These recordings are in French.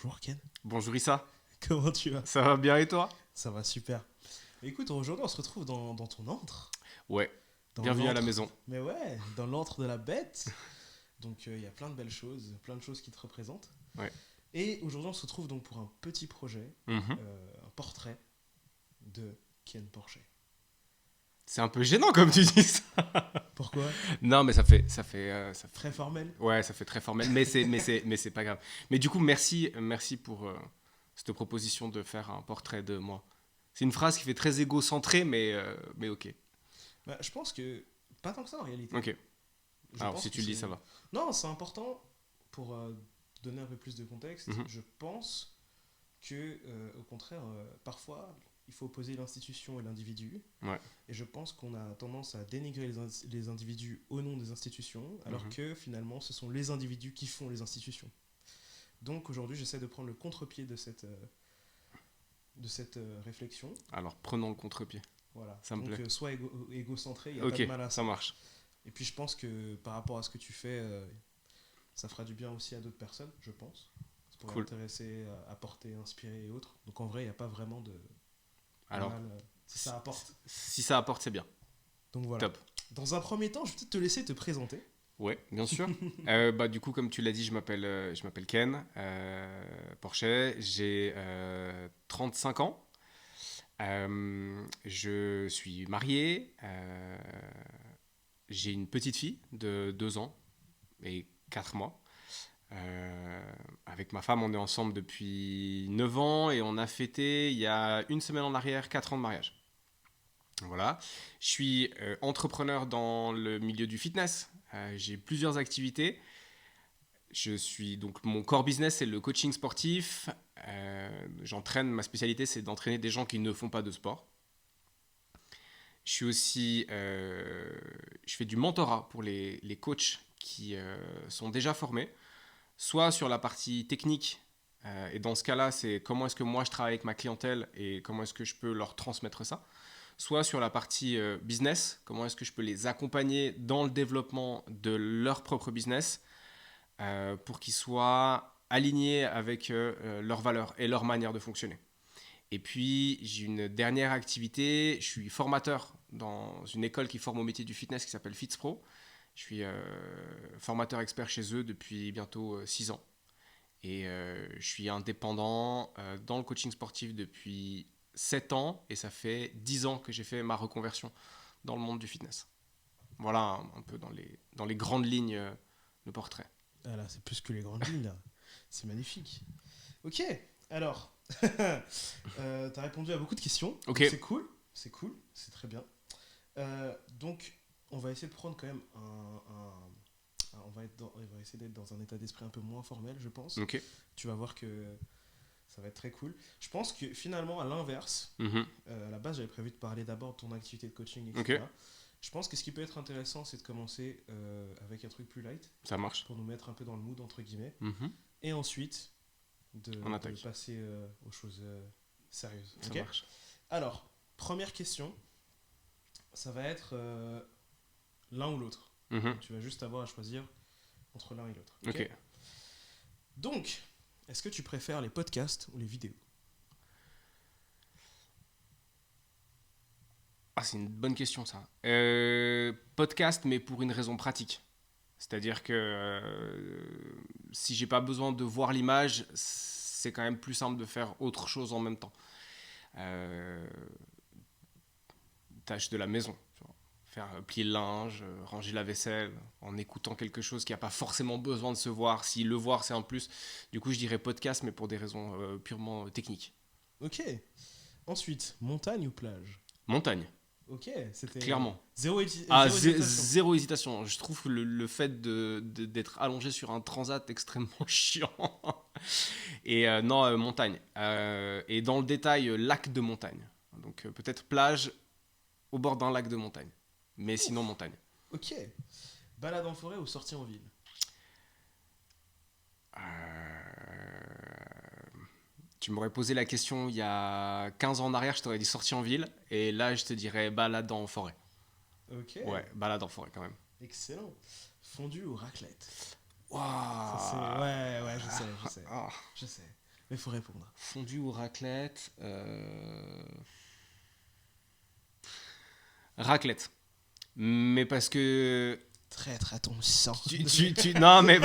Bonjour Ken, Bonjour Issa, comment tu vas? ça va bien et toi? Ça va super. Écoute, aujourd'hui on se retrouve dans ton antre. Ouais, Dans bienvenue à la l'antre. maison. Mais ouais, dans l'antre de la bête. Donc il y a plein de belles choses, plein de choses qui te représentent. Ouais. Et aujourd'hui on se retrouve donc pour un petit projet, Mhm. un portrait de Ken Porchet. C'est un peu gênant comme tu dis ça. Pourquoi? Non, mais ça fait, Très formel. ouais, ça fait très formel, mais c'est pas grave. Mais du coup, merci pour cette proposition de faire un portrait de moi. C'est une phrase qui fait très égocentré, mais ok, Bah, je pense que pas tant que ça en réalité. ok. Je Alors pense si que tu le dis, c'est... ça va. Non, c'est important pour donner un peu plus de contexte. Mhm. Je pense que, au contraire, parfois, il faut opposer l'institution et l'individu. Ouais. Et je pense qu'on a tendance à dénigrer les individus au nom des institutions, alors Mhm. que finalement, ce sont les individus qui font les institutions. Donc aujourd'hui, j'essaie de prendre le contre-pied de cette réflexion. Alors prenons le contre-pied. Voilà. Ça me Donc plaît. sois égocentré, il n'y a pas Ok, de mal à ça ça. marche. Et puis je pense que par rapport à ce que tu fais, ça fera du bien aussi à d'autres personnes, je pense. Ça pourrait Cool. intéresser, apporter, inspirer et autres. Donc en vrai, il n'y a pas vraiment de Alors, mal si ça apporte. si ça apporte, c'est bien. Donc voilà. Top. Dans un premier temps, je vais peut-être te laisser te présenter. Ouais, bien sûr. Du coup, comme tu l'as dit, je m'appelle Ken Porchet. J'ai 35 ans. Je suis marié. J'ai une petite fille de 2 ans et 4 mois. Avec ma femme, on est ensemble depuis 9 ans et on a fêté il y a une semaine en arrière 4 ans de mariage. Voilà. Je suis entrepreneur dans le milieu du fitness. J'ai plusieurs activités. Donc mon core business, c'est le coaching sportif. Ma spécialité, c'est d'entraîner des gens qui ne font pas de sport. Je suis aussi, je fais du mentorat pour les coachs qui sont déjà formés, soit sur la partie technique. Et dans ce cas-là, c'est comment est-ce que moi je travaille avec ma clientèle et comment est-ce que je peux leur transmettre ça. Soit sur la partie business, comment est-ce que je peux les accompagner dans le développement de leur propre business pour qu'ils soient alignés avec leurs valeurs et leur manière de fonctionner. Et puis, j'ai une dernière activité. Je suis formateur dans une école qui forme au métier du fitness qui s'appelle FitsPro. Je suis formateur expert chez eux depuis bientôt 6 ans. Et je suis indépendant dans le coaching sportif depuis 7 ans. Et ça fait 10 ans que j'ai fait ma reconversion dans le monde du fitness. Voilà un peu dans les grandes lignes le portrait. Ah là, c'est plus que les grandes lignes là. C'est magnifique. Ok, alors, t'as répondu à beaucoup de questions. Ok. Donc c'est cool, c'est très bien. Donc, on va essayer de prendre quand même on va essayer d'être dans un état d'esprit un peu moins formel, je pense. Ok. Tu vas voir que ça va être très cool. Je pense que finalement, à l'inverse, Mhm. à la base, j'avais prévu de parler d'abord de ton activité de coaching, Ok. etc. Je pense que ce qui peut être intéressant, c'est de commencer avec un truc plus light, Ça marche. pour nous mettre un peu dans le mood, entre guillemets. Mhm. Et ensuite, On de attaque. passer aux choses sérieuses. Ça Ok. marche. Alors, première question, ça va être l'un ou l'autre. Mhm. Tu vas juste avoir à choisir entre l'un et l'autre. Ok. Donc, est-ce que tu préfères les podcasts ou les vidéos? Ah, c'est une bonne question ça. Podcast, mais pour une raison pratique. C'est-à-dire que si j'ai pas besoin de voir l'image, c'est quand même plus simple de faire autre chose en même temps. Euh, Tâche de la maison. Tu vois. Faire plier le linge, ranger la vaisselle, en écoutant quelque chose qui n'a pas forcément besoin de se voir. Si le voir, c'est un plus. Du coup, je dirais podcast, mais pour des raisons purement techniques. Ok. Ensuite, montagne ou plage? Montagne, Ok, c'était clairement. Ah, zéro hésitation. zéro hésitation. Je trouve que le fait d'être allongé sur un transat extrêmement chiant. Et non, montagne. Et dans le détail, lac de montagne. Donc peut-être plage au bord d'un lac de montagne. Mais sinon, Ouf, montagne. ok. Balade en forêt ou sortie en ville? Tu m'aurais posé la question il y a 15 ans en arrière, je t'aurais dit sortie en ville. Et là, je te dirais balade en forêt. Ok, Ouais, balade en forêt quand même. excellent. Fondue ou raclette? Ça c'est... Waouh. Ouais, ouais, je sais, je sais. Ah. Je sais. Mais faut répondre. Fondue ou raclette Raclette. Mais parce que... Traître à ton sang. Non, mais...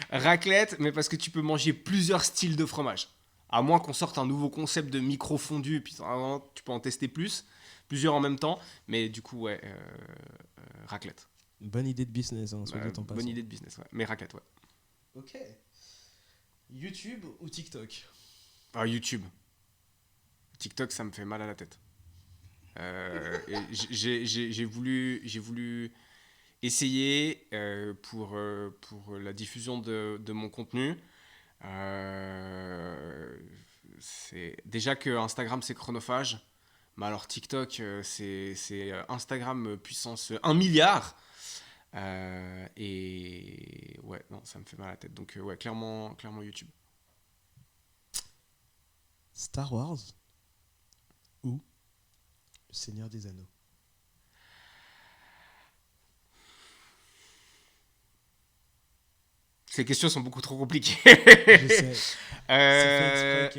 Raclette, mais parce que tu peux manger plusieurs styles de fromage. À moins qu'on sorte un nouveau concept de micro-fondu, et puis tu peux en tester plusieurs en même temps. Mais du coup, ouais, raclette. Bonne idée de business, hein, soit dit en passant. Bonne idée de business, ouais. Mais raclette, ouais. Ok. YouTube ou TikTok? YouTube. TikTok, ça me fait mal à la tête. J'ai voulu essayer pour la diffusion de mon contenu. C'est déjà que Instagram c'est chronophage, mais alors TikTok c'est Instagram puissance 1 milliard. Et ouais, non, ça me fait mal à la tête. Donc ouais, clairement YouTube. Star Wars ou Le Seigneur des Anneaux? Ces questions sont beaucoup trop compliquées. Je sais.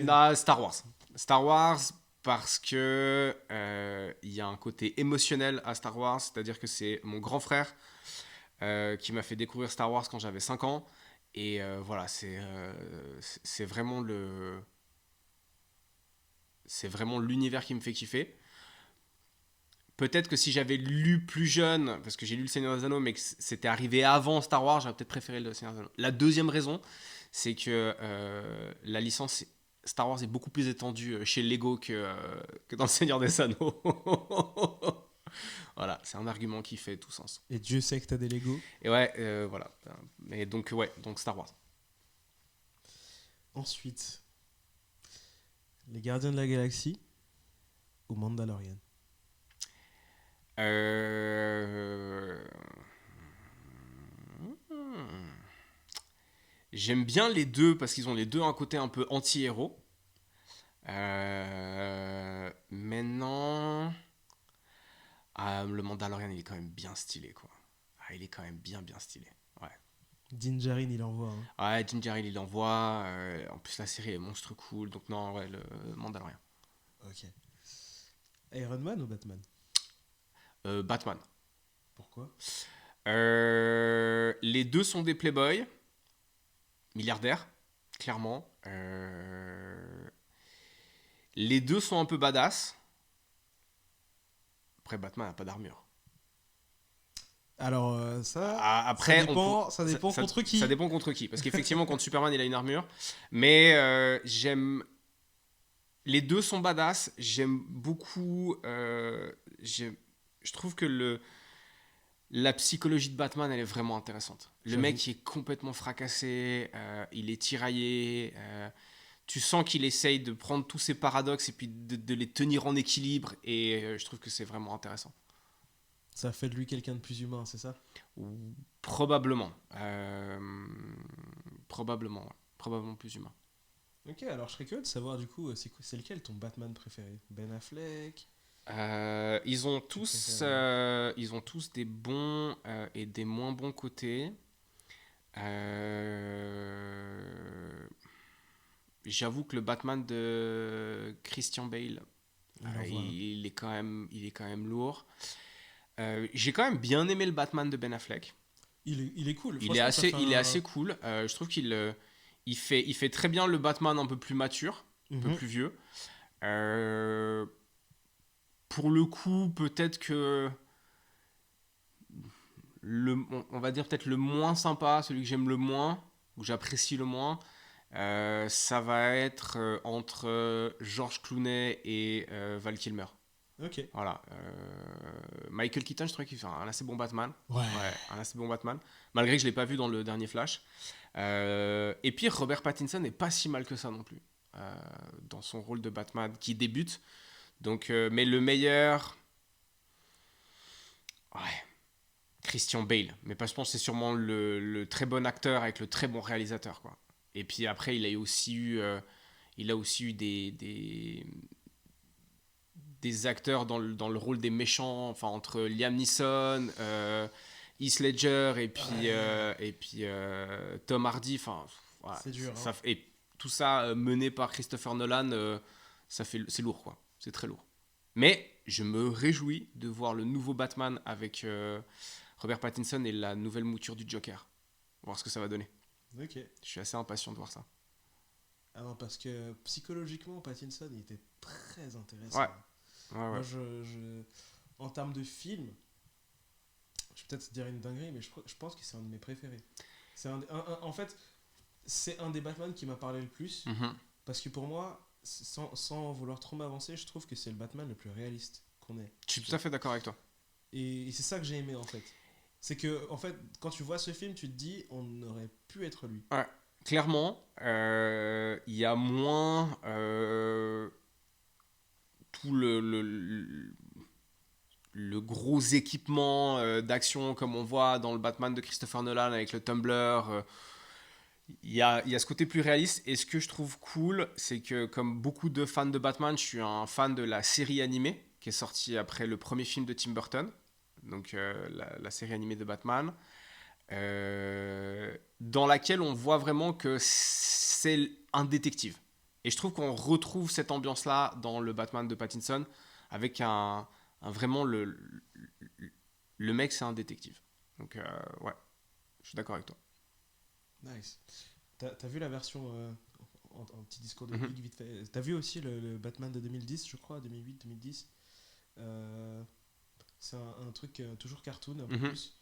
Non, Star Wars. Star Wars parce que il y a un côté émotionnel à Star Wars, c'est-à-dire que c'est mon grand frère qui m'a fait découvrir Star Wars quand j'avais 5 ans. Et voilà, c'est vraiment l'univers qui me fait kiffer. Peut-être que si j'avais lu plus jeune, parce que j'ai lu Le Seigneur des Anneaux, mais que c'était arrivé avant Star Wars, j'aurais peut-être préféré Le Seigneur des Anneaux. La deuxième raison, c'est que la licence Star Wars est beaucoup plus étendue chez Lego que dans Le Seigneur des Anneaux. Voilà, c'est un argument qui fait tout sens. Et Dieu sait que t'as des Lego. Et ouais, voilà. Et donc, ouais, donc Star Wars. Ensuite, Les Gardiens de la Galaxie ou Mandalorian? J'aime bien les deux parce qu'ils ont les deux un côté un peu anti-héros. Maintenant, le Mandalorian il est quand même bien stylé quoi. Il est quand même bien stylé. Ouais. Din Djarin, il envoie. Hein. Ouais, Din Djarin il envoie. En plus la série est monstre cool. Donc non, ouais, le Mandalorian. Ok. Iron Man ou Batman? Batman. Pourquoi? Les deux sont des playboys, milliardaires, clairement. Les deux sont un peu badass. Après, Batman n'a pas d'armure. Alors ça, après, ça dépend contre qui. Ça dépend contre qui. Parce qu'effectivement, contre Superman, il a une armure. Mais j'aime... Les deux sont badass. J'aime beaucoup... Je trouve que la psychologie de Batman, elle est vraiment intéressante. Le mec qui est complètement fracassé, il est tiraillé. Tu sens qu'il essaye de prendre tous ses paradoxes et puis de les tenir en équilibre. Et je trouve que c'est vraiment intéressant. Ça fait de lui quelqu'un de plus humain, c'est ça? Probablement. Probablement plus humain. Ok, alors je serais curieux de savoir du coup, c'est lequel ton Batman préféré? Ben Affleck? Ils ont tous des bons et des moins bons côtés. J'avoue que le Batman de Christian Bale, il est quand même lourd. J'ai quand même bien aimé le Batman de Ben Affleck. Il est cool. Il est assez cool. Je trouve qu'il fait très bien le Batman un peu plus mature, un peu plus vieux. Pour le coup, peut-être que on va dire peut-être le moins sympa, celui que j'aime le moins, ou que j'apprécie le moins, ça va être entre George Clooney et Val Kilmer. Ok. Voilà. Michael Keaton, je trouvais qu'il fait un assez bon Batman. Ouais, un assez bon Batman. Malgré que je ne l'ai pas vu dans le dernier Flash. Et puis Robert Pattinson n'est pas si mal que ça non plus. Dans son rôle de Batman qui débute. Donc, mais le meilleur... Ouais. Christian Bale. Mais parce que je pense que c'est sûrement le très bon acteur avec le très bon réalisateur, quoi. Et puis après, il a aussi eu des acteurs dans le rôle des méchants, enfin entre Liam Neeson, Heath Ledger et puis Tom Hardy. Enfin, voilà, C'est dur. ça, et tout ça mené par Christopher Nolan, c'est lourd, quoi. C'est très lourd. Mais je me réjouis de voir le nouveau Batman avec Robert Pattinson et la nouvelle mouture du Joker. Voir ce que ça va donner. Ok. Je suis assez impatient de voir ça. Ah non, parce que psychologiquement, Pattinson, il était très intéressant. Ouais. Ouais. Moi, en termes de film, je vais peut-être dire une dinguerie, mais je pense que c'est un de mes préférés. En fait, c'est un des Batman qui m'a parlé le plus. Mhm. Parce que pour moi, sans vouloir trop m'avancer, je trouve que c'est le Batman le plus réaliste qu'on ait. Je suis tout à fait d'accord avec toi. Et c'est ça que j'ai aimé en fait. C'est que, en fait, quand tu vois ce film, tu te dis, on aurait pu être lui. Ouais. Clairement, il y a moins tout le gros équipement d'action comme on voit dans le Batman de Christopher Nolan avec le Tumblr. Il y a ce côté plus réaliste. Et ce que je trouve cool, c'est que comme beaucoup de fans de Batman, je suis un fan de la série animée qui est sortie après le premier film de Tim Burton. Donc la série animée de Batman. Dans laquelle on voit vraiment que c'est un détective. Et je trouve qu'on retrouve cette ambiance-là dans le Batman de Pattinson, avec vraiment le mec, c'est un détective. Donc, ouais, je suis d'accord avec toi. Nice. T'as vu la version, en petit discours de Mhm. geek vite fait, t'as vu aussi le Batman de 2010, je crois, 2008-2010. C'est un truc toujours cartoon, un peu Mhm. plus.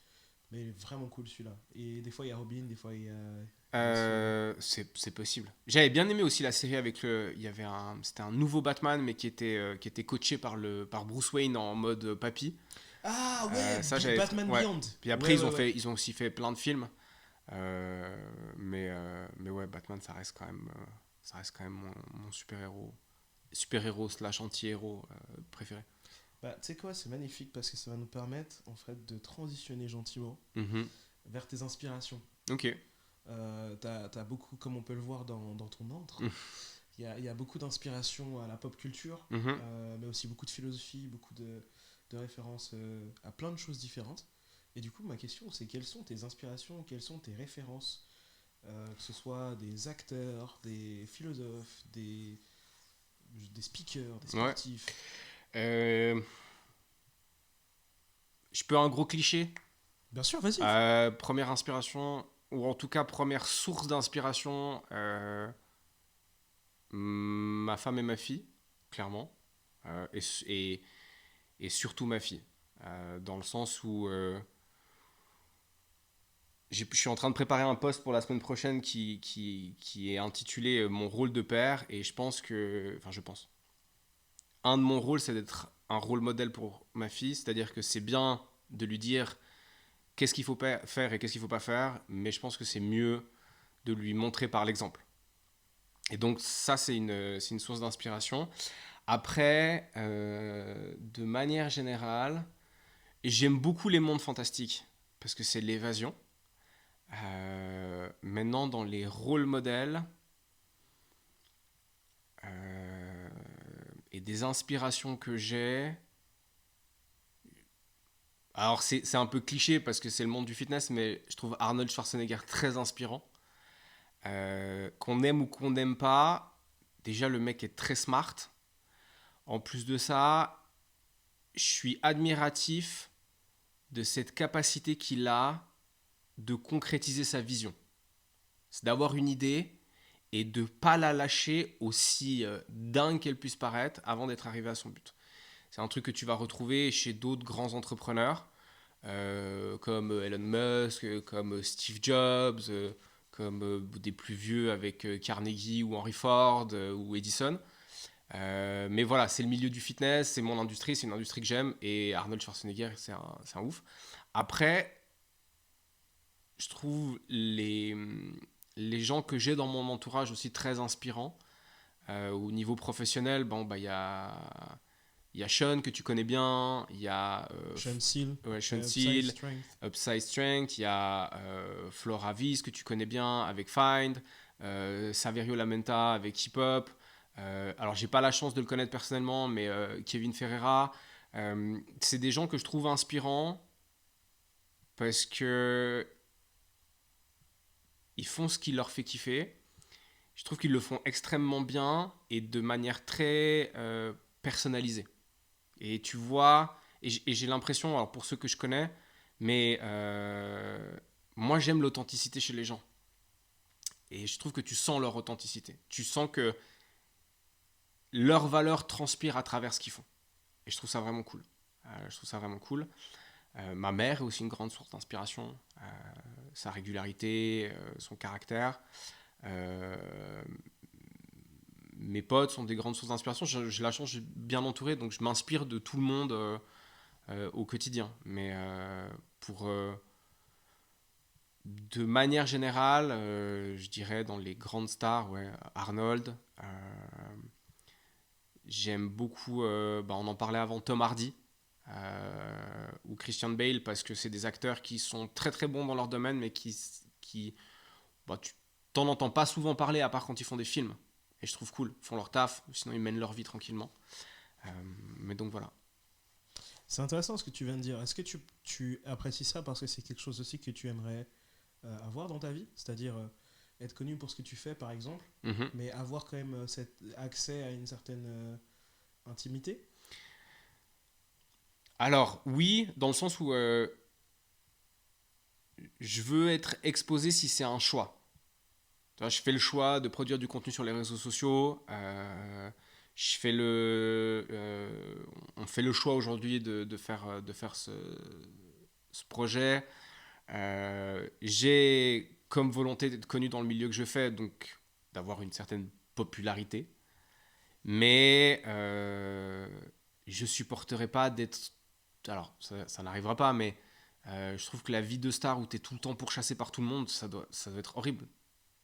Mais vraiment cool celui-là. Et des fois il y a Robin, des fois il y a aussi, C'est possible. J'avais bien aimé aussi la série avec il y avait c'était un nouveau Batman, mais qui était coaché par Bruce Wayne en mode papy. Ah ouais, Ça, Batman ouais. Beyond. Puis après, Ouais, ouais, ouais. ils ont aussi fait plein de films. Mais ouais, Batman, ça reste quand même mon super-héros slash anti-héros préféré. Bah, tu sais quoi, c'est magnifique parce que ça va nous permettre en fait de transitionner gentiment Mhm. vers tes inspirations. Ok. T'as beaucoup, comme on peut le voir dans ton antre, Mhm. il y a beaucoup d'inspiration à la pop culture, Mhm. mais aussi beaucoup de philosophie, beaucoup de références à plein de choses différentes. Et du coup, ma question, c'est quelles sont tes inspirations, quelles sont tes références, que ce soit des acteurs, des philosophes, des speakers, des Ouais. sportifs. Euh, je peux un gros cliché. Bien sûr, vas-y. Première inspiration, ou en tout cas première source d'inspiration, ma femme et ma fille, clairement. Et surtout ma fille. Dans le sens où je suis en train de préparer un post pour la semaine prochaine qui est intitulé Mon rôle de père. Et je pense que. Enfin, je pense. Un de mon rôle, c'est d'être un rôle modèle pour ma fille. C'est-à-dire que c'est bien de lui dire qu'est-ce qu'il faut faire et qu'est-ce qu'il ne faut pas faire. Mais je pense que c'est mieux de lui montrer par l'exemple. Et donc, ça, c'est une source d'inspiration. Après, de manière générale, j'aime beaucoup les mondes fantastiques parce que c'est de l'évasion. Maintenant, dans les rôles modèles euh, et des inspirations que j'ai. Alors, c'est un peu cliché parce que c'est le monde du fitness, mais je trouve Arnold Schwarzenegger très inspirant. Qu'on aime ou qu'on n'aime pas, déjà le mec est très smart. En plus de ça, je suis admiratif de cette capacité qu'il a de concrétiser sa vision. C'est d'avoir une idée et de ne pas la lâcher aussi dingue qu'elle puisse paraître avant d'être arrivé à son but. C'est un truc que tu vas retrouver chez d'autres grands entrepreneurs comme Elon Musk, comme Steve Jobs, comme des plus vieux avec Carnegie ou Henry Ford ou Edison. Mais voilà, c'est le milieu du fitness, c'est mon industrie, c'est une industrie que j'aime et Arnold Schwarzenegger, c'est un ouf. Après, je trouve les gens que j'ai dans mon entourage aussi très inspirants. Au niveau professionnel, bon, bah, il y a Sean que tu connais bien, il y a Sean Seal, ouais, Sean Upside Seal, Strength. Upside Strength, il y a Flora Viz que tu connais bien avec Find, Saverio Lamenta avec Hip Hop. Alors, j'ai pas la chance de le connaître personnellement, mais Kevin Ferreira, c'est des gens que je trouve inspirants parce que ils font ce qui leur fait kiffer. Je trouve qu'ils le font extrêmement bien et de manière très personnalisée. Et tu vois, et j'ai l'impression, alors pour ceux que je connais, mais moi j'aime l'authenticité chez les gens. Et je trouve que tu sens leur authenticité. Tu sens que leur valeur transpire à travers ce qu'ils font. Et je trouve ça vraiment cool. Je trouve ça vraiment cool. Ma mère est aussi une grande source d'inspiration. Sa régularité, son caractère. Mes potes sont des grandes sources d'inspiration. J'ai la chance, je suis bien entouré, donc je m'inspire de tout le monde au quotidien. Mais de manière générale, je dirais dans les grandes stars, ouais, Arnold. J'aime beaucoup, on en parlait avant, Tom Hardy ou Christian Bale, parce que c'est des acteurs qui sont très très bons dans leur domaine, mais tu t'en entends pas souvent parler à part quand ils font des films. Et je trouve cool, ils font leur taf, sinon ils mènent leur vie tranquillement. Mais donc voilà. C'est intéressant ce que tu viens de dire. Est-ce que tu apprécies ça parce que c'est quelque chose aussi que tu aimerais avoir dans ta vie? C'est-à-dire être connu pour ce que tu fais, par exemple, Mhm. mais avoir quand même cet accès à une certaine intimité? Alors oui, dans le sens où je veux être exposé si c'est un choix. Tu vois, je fais le choix de produire du contenu sur les réseaux sociaux. On fait le choix aujourd'hui de faire ce projet. J'ai comme volonté d'être connu dans le milieu que je fais, donc d'avoir une certaine popularité. Mais je supporterai pas d'être. Alors, ça n'arrivera pas, mais je trouve que la vie de star où tu es tout le temps pourchassé par tout le monde, ça doit être horrible.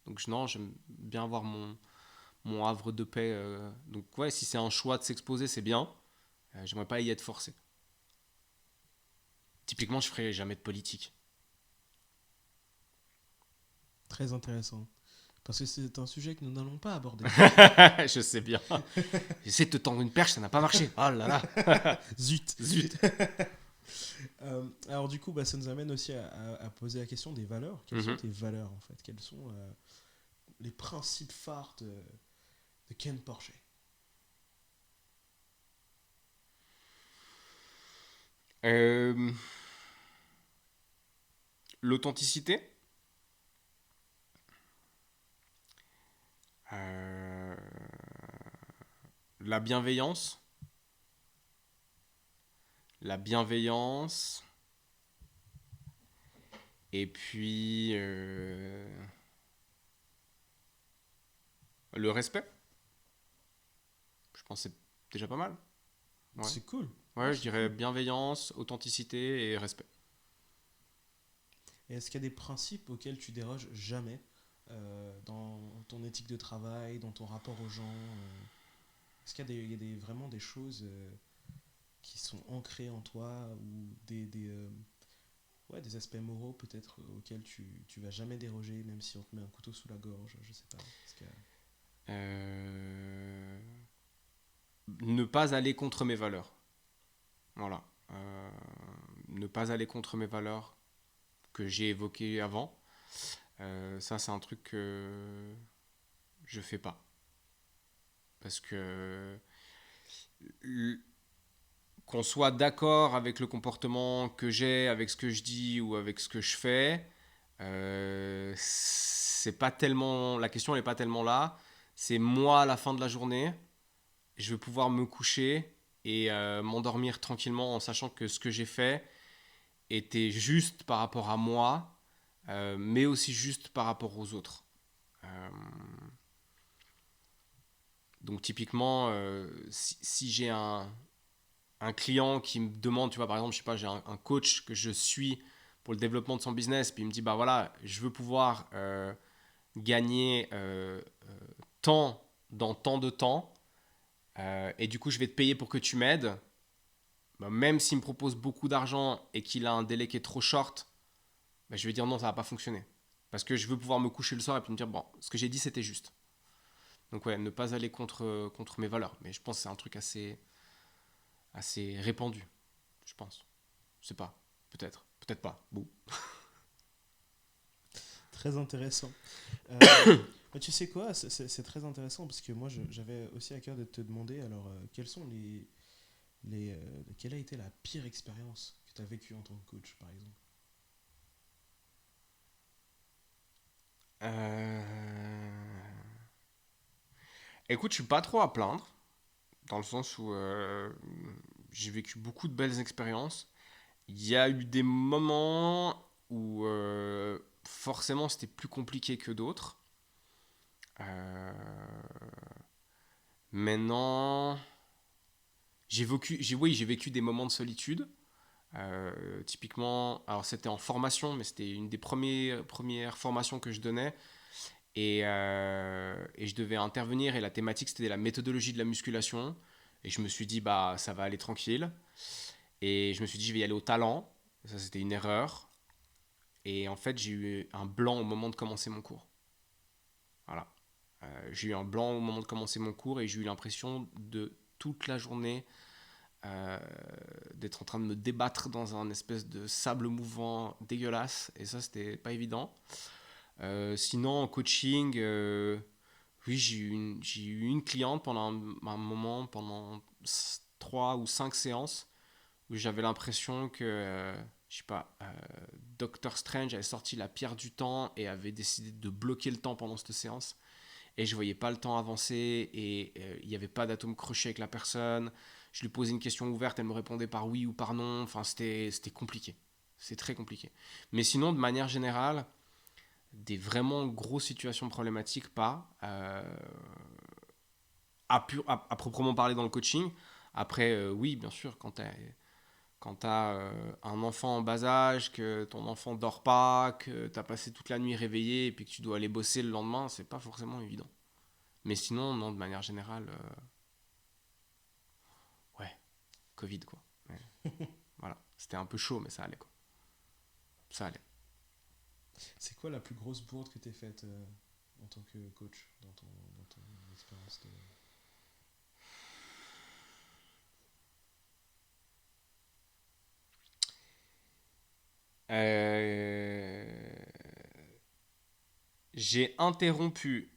Donc, non, j'aime bien avoir mon havre de paix. Donc, ouais, si c'est un choix de s'exposer, c'est bien. J'aimerais pas y être forcé. Typiquement, je ferai jamais de politique. Très intéressant. Parce que c'est un sujet que nous n'allons pas aborder. Je sais bien. J'essaie de te tendre une perche, ça n'a pas marché. Oh là là. Zut. Zut. Alors du coup, ça nous amène aussi à poser la question des valeurs. Quelles sont Mhm. tes valeurs en fait? Quels sont les principes phares de Ken Porcher? Euh, L'authenticité. Euh, la bienveillance. La bienveillance. Et puis le respect. Je pense que c'est déjà pas mal. Ouais. C'est cool. Ouais, je C'est dirais cool. bienveillance, authenticité et respect. Et est-ce qu'il y a des principes auxquels tu déroges jamais dans ton éthique de travail, dans ton rapport aux gens est-ce qu'il y a, vraiment des choses qui sont ancrées en toi ou des aspects moraux peut-être auxquels tu vas jamais déroger même si on te met un couteau sous la gorge, je sais pas. Euh, Ne pas aller contre mes valeurs. Voilà. Ne pas aller contre mes valeurs que j'ai évoquées avant. Ça, c'est un truc que je fais pas. Parce que qu'on soit d'accord avec le comportement que j'ai, avec ce que je dis ou avec ce que je fais, c'est pas tellement la question, n'est pas tellement là. C'est moi à la fin de la journée, je veux pouvoir me coucher et m'endormir tranquillement en sachant que ce que j'ai fait était juste par rapport à moi, mais aussi juste par rapport aux autres. Euh, donc typiquement, si j'ai un client qui me demande, tu vois, par exemple, je sais pas, j'ai un coach que je suis pour le développement de son business, puis il me dit, bah voilà, je veux pouvoir gagner tant dans tant de temps, et du coup, je vais te payer pour que tu m'aides. Bah, même s'il me propose beaucoup d'argent et qu'il a un délai qui est trop short, bah, je vais dire non, ça va pas fonctionner. Parce que je veux pouvoir me coucher le soir et puis me dire, bon, ce que j'ai dit, c'était juste. Donc ouais, ne pas aller contre mes valeurs. Mais je pense que c'est un truc assez répandu, je pense. Je sais pas, peut-être pas. Bon. Très intéressant. Bah, tu sais quoi, c'est très intéressant parce que moi j'avais aussi à cœur de te demander alors quels sont quelle a été la pire expérience que tu as vécue en tant que coach par exemple? Euh, Écoute, je suis pas trop à plaindre, dans le sens où j'ai vécu beaucoup de belles expériences. Il y a eu des moments où forcément c'était plus compliqué que d'autres. Euh, Maintenant, oui, j'ai vécu des moments de solitude. Typiquement, alors c'était en formation, mais c'était une des premières formations que je donnais. Et je devais intervenir et la thématique c'était la méthodologie de la musculation. Et je me suis dit, bah ça va aller tranquille. Et je me suis dit, je vais y aller au talent. Ça c'était une erreur. Et en fait, j'ai eu un blanc au moment de commencer mon cours. Voilà. J'ai eu un blanc au moment de commencer mon cours et j'ai eu l'impression de toute la journée euh, d'être en train de me débattre dans un espèce de sable mouvant dégueulasse. Et ça, c'était pas évident. Sinon, en coaching, oui, j'ai eu une cliente pendant un moment, pendant 3 ou 5 séances, où j'avais l'impression que, je sais pas, Doctor Strange avait sorti la pierre du temps et avait décidé de bloquer le temps pendant cette séance. Et je voyais pas le temps avancer et il n'y avait pas d'atome croché avec la personne. Je lui posais une question ouverte, elle me répondait par oui ou par non. Enfin, c'était compliqué. C'est très compliqué. Mais sinon, de manière générale, des vraiment grosses situations problématiques, pas. À proprement parler dans le coaching. Après, oui, bien sûr, quand tu as un enfant en bas âge, que ton enfant dort pas, que tu as passé toute la nuit réveillé et puis que tu dois aller bosser le lendemain, c'est pas forcément évident. Mais sinon, non, de manière générale, ouais, Covid, quoi. Ouais, voilà. C'était un peu chaud, mais ça allait, quoi. Ça allait. C'est quoi la plus grosse bourde que tu aies faite en tant que coach dans ton expérience de... Euh, J'ai interrompu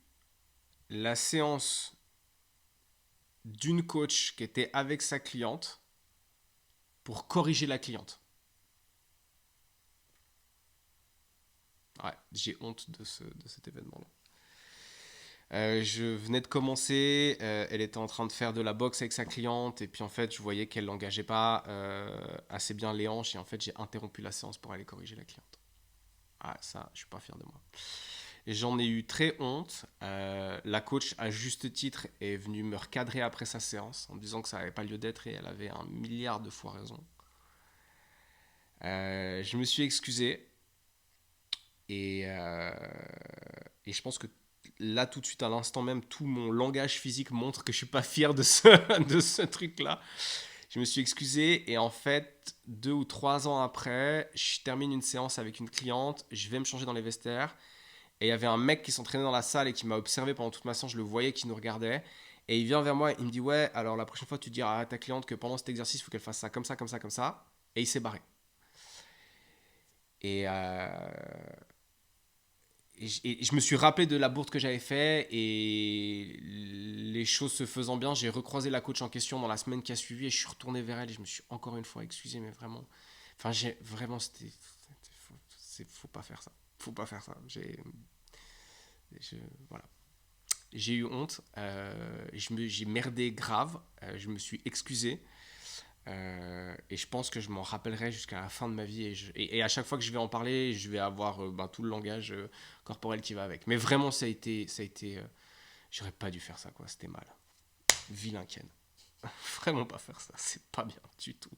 la séance d'une coach qui était avec sa cliente pour corriger la cliente. Ouais, j'ai honte de cet événement-là. Je venais de commencer, elle était en train de faire de la boxe avec sa cliente, et puis en fait, je voyais qu'elle n'engageait pas assez bien les hanches, et en fait, j'ai interrompu la séance pour aller corriger la cliente. Ah, ça, je suis pas fier de moi. Et j'en ai eu très honte. La coach, à juste titre, est venue me recadrer après sa séance en me disant que ça n'avait pas lieu d'être et elle avait 1 milliard de fois raison. Je me suis excusé et, et je pense que là, tout de suite, à l'instant même, tout mon langage physique montre que je suis pas fier de de ce truc-là. Je me suis excusé et en fait, 2 ou 3 ans après, je termine une séance avec une cliente, je vais me changer dans les vestiaires et il y avait un mec qui s'entraînait dans la salle et qui m'a observé pendant toute ma séance, je le voyais qui nous regardait et il vient vers moi et il me dit ouais, alors la prochaine fois tu diras à ta cliente que pendant cet exercice, il faut qu'elle fasse ça comme ça, comme ça, comme ça et il s'est barré. Et, et je me suis rappelé de la bourde que j'avais fait et les choses se faisant bien, j'ai recroisé la coach en question dans la semaine qui a suivi et je suis retourné vers elle et je me suis encore une fois excusé, mais vraiment, enfin j'ai vraiment faut pas faire ça, faut pas faire ça. Je- voilà, j'ai eu honte, j'ai merdé grave, je me suis excusé. Et je pense que je m'en rappellerai jusqu'à la fin de ma vie. Et à chaque fois que je vais en parler, je vais avoir tout le langage corporel qui va avec. Mais vraiment, j'aurais pas dû faire ça, quoi. C'était mal. Vilain Ken. Vraiment pas faire ça. C'est pas bien du tout.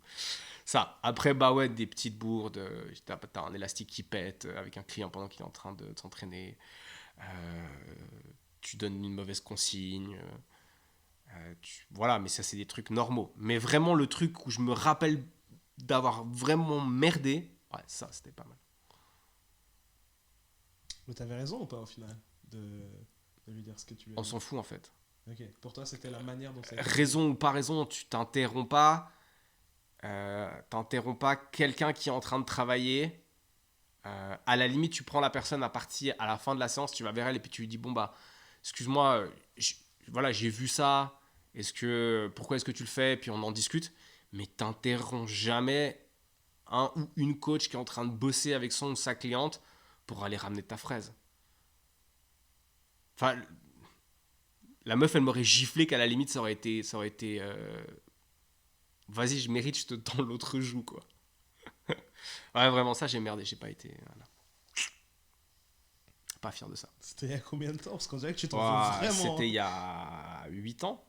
Ça. Après, bah ouais, des petites bourdes. T'as un élastique qui pète avec un client pendant qu'il est en train de s'entraîner. Euh, Tu donnes une mauvaise consigne. Voilà, mais ça, c'est des trucs normaux. Mais vraiment, le truc où je me rappelle d'avoir vraiment merdé, ouais, ça, c'était pas mal. Mais t'avais raison ou pas au final de, de lui dire ce que tu lui as On dit? s'en fout, en fait. Ok, pour toi c'était la manière dont ça a été dit. Raison ou pas raison, tu t'interromps pas quelqu'un qui est en train de travailler À la limite, tu prends la personne à partie à la fin de la séance, tu vas vers elle et puis tu lui dis bon bah excuse-moi, voilà, j'ai vu ça. Pourquoi est-ce que tu le fais? Puis on en discute. Mais t'interromps jamais un ou une coach qui est en train de bosser avec son ou sa cliente pour aller ramener ta fraise. Enfin, la meuf, elle m'aurait giflé qu'à la limite, ça aurait été vas-y, je mérite, je te tends l'autre joue, quoi. Ouais, vraiment, ça, j'ai merdé, j'ai pas été. Voilà. Pas fier de ça. C'était il y a combien de temps? Parce qu'on dirait que tu t'en veux Ouah, vraiment. c'était il y a 8 ans.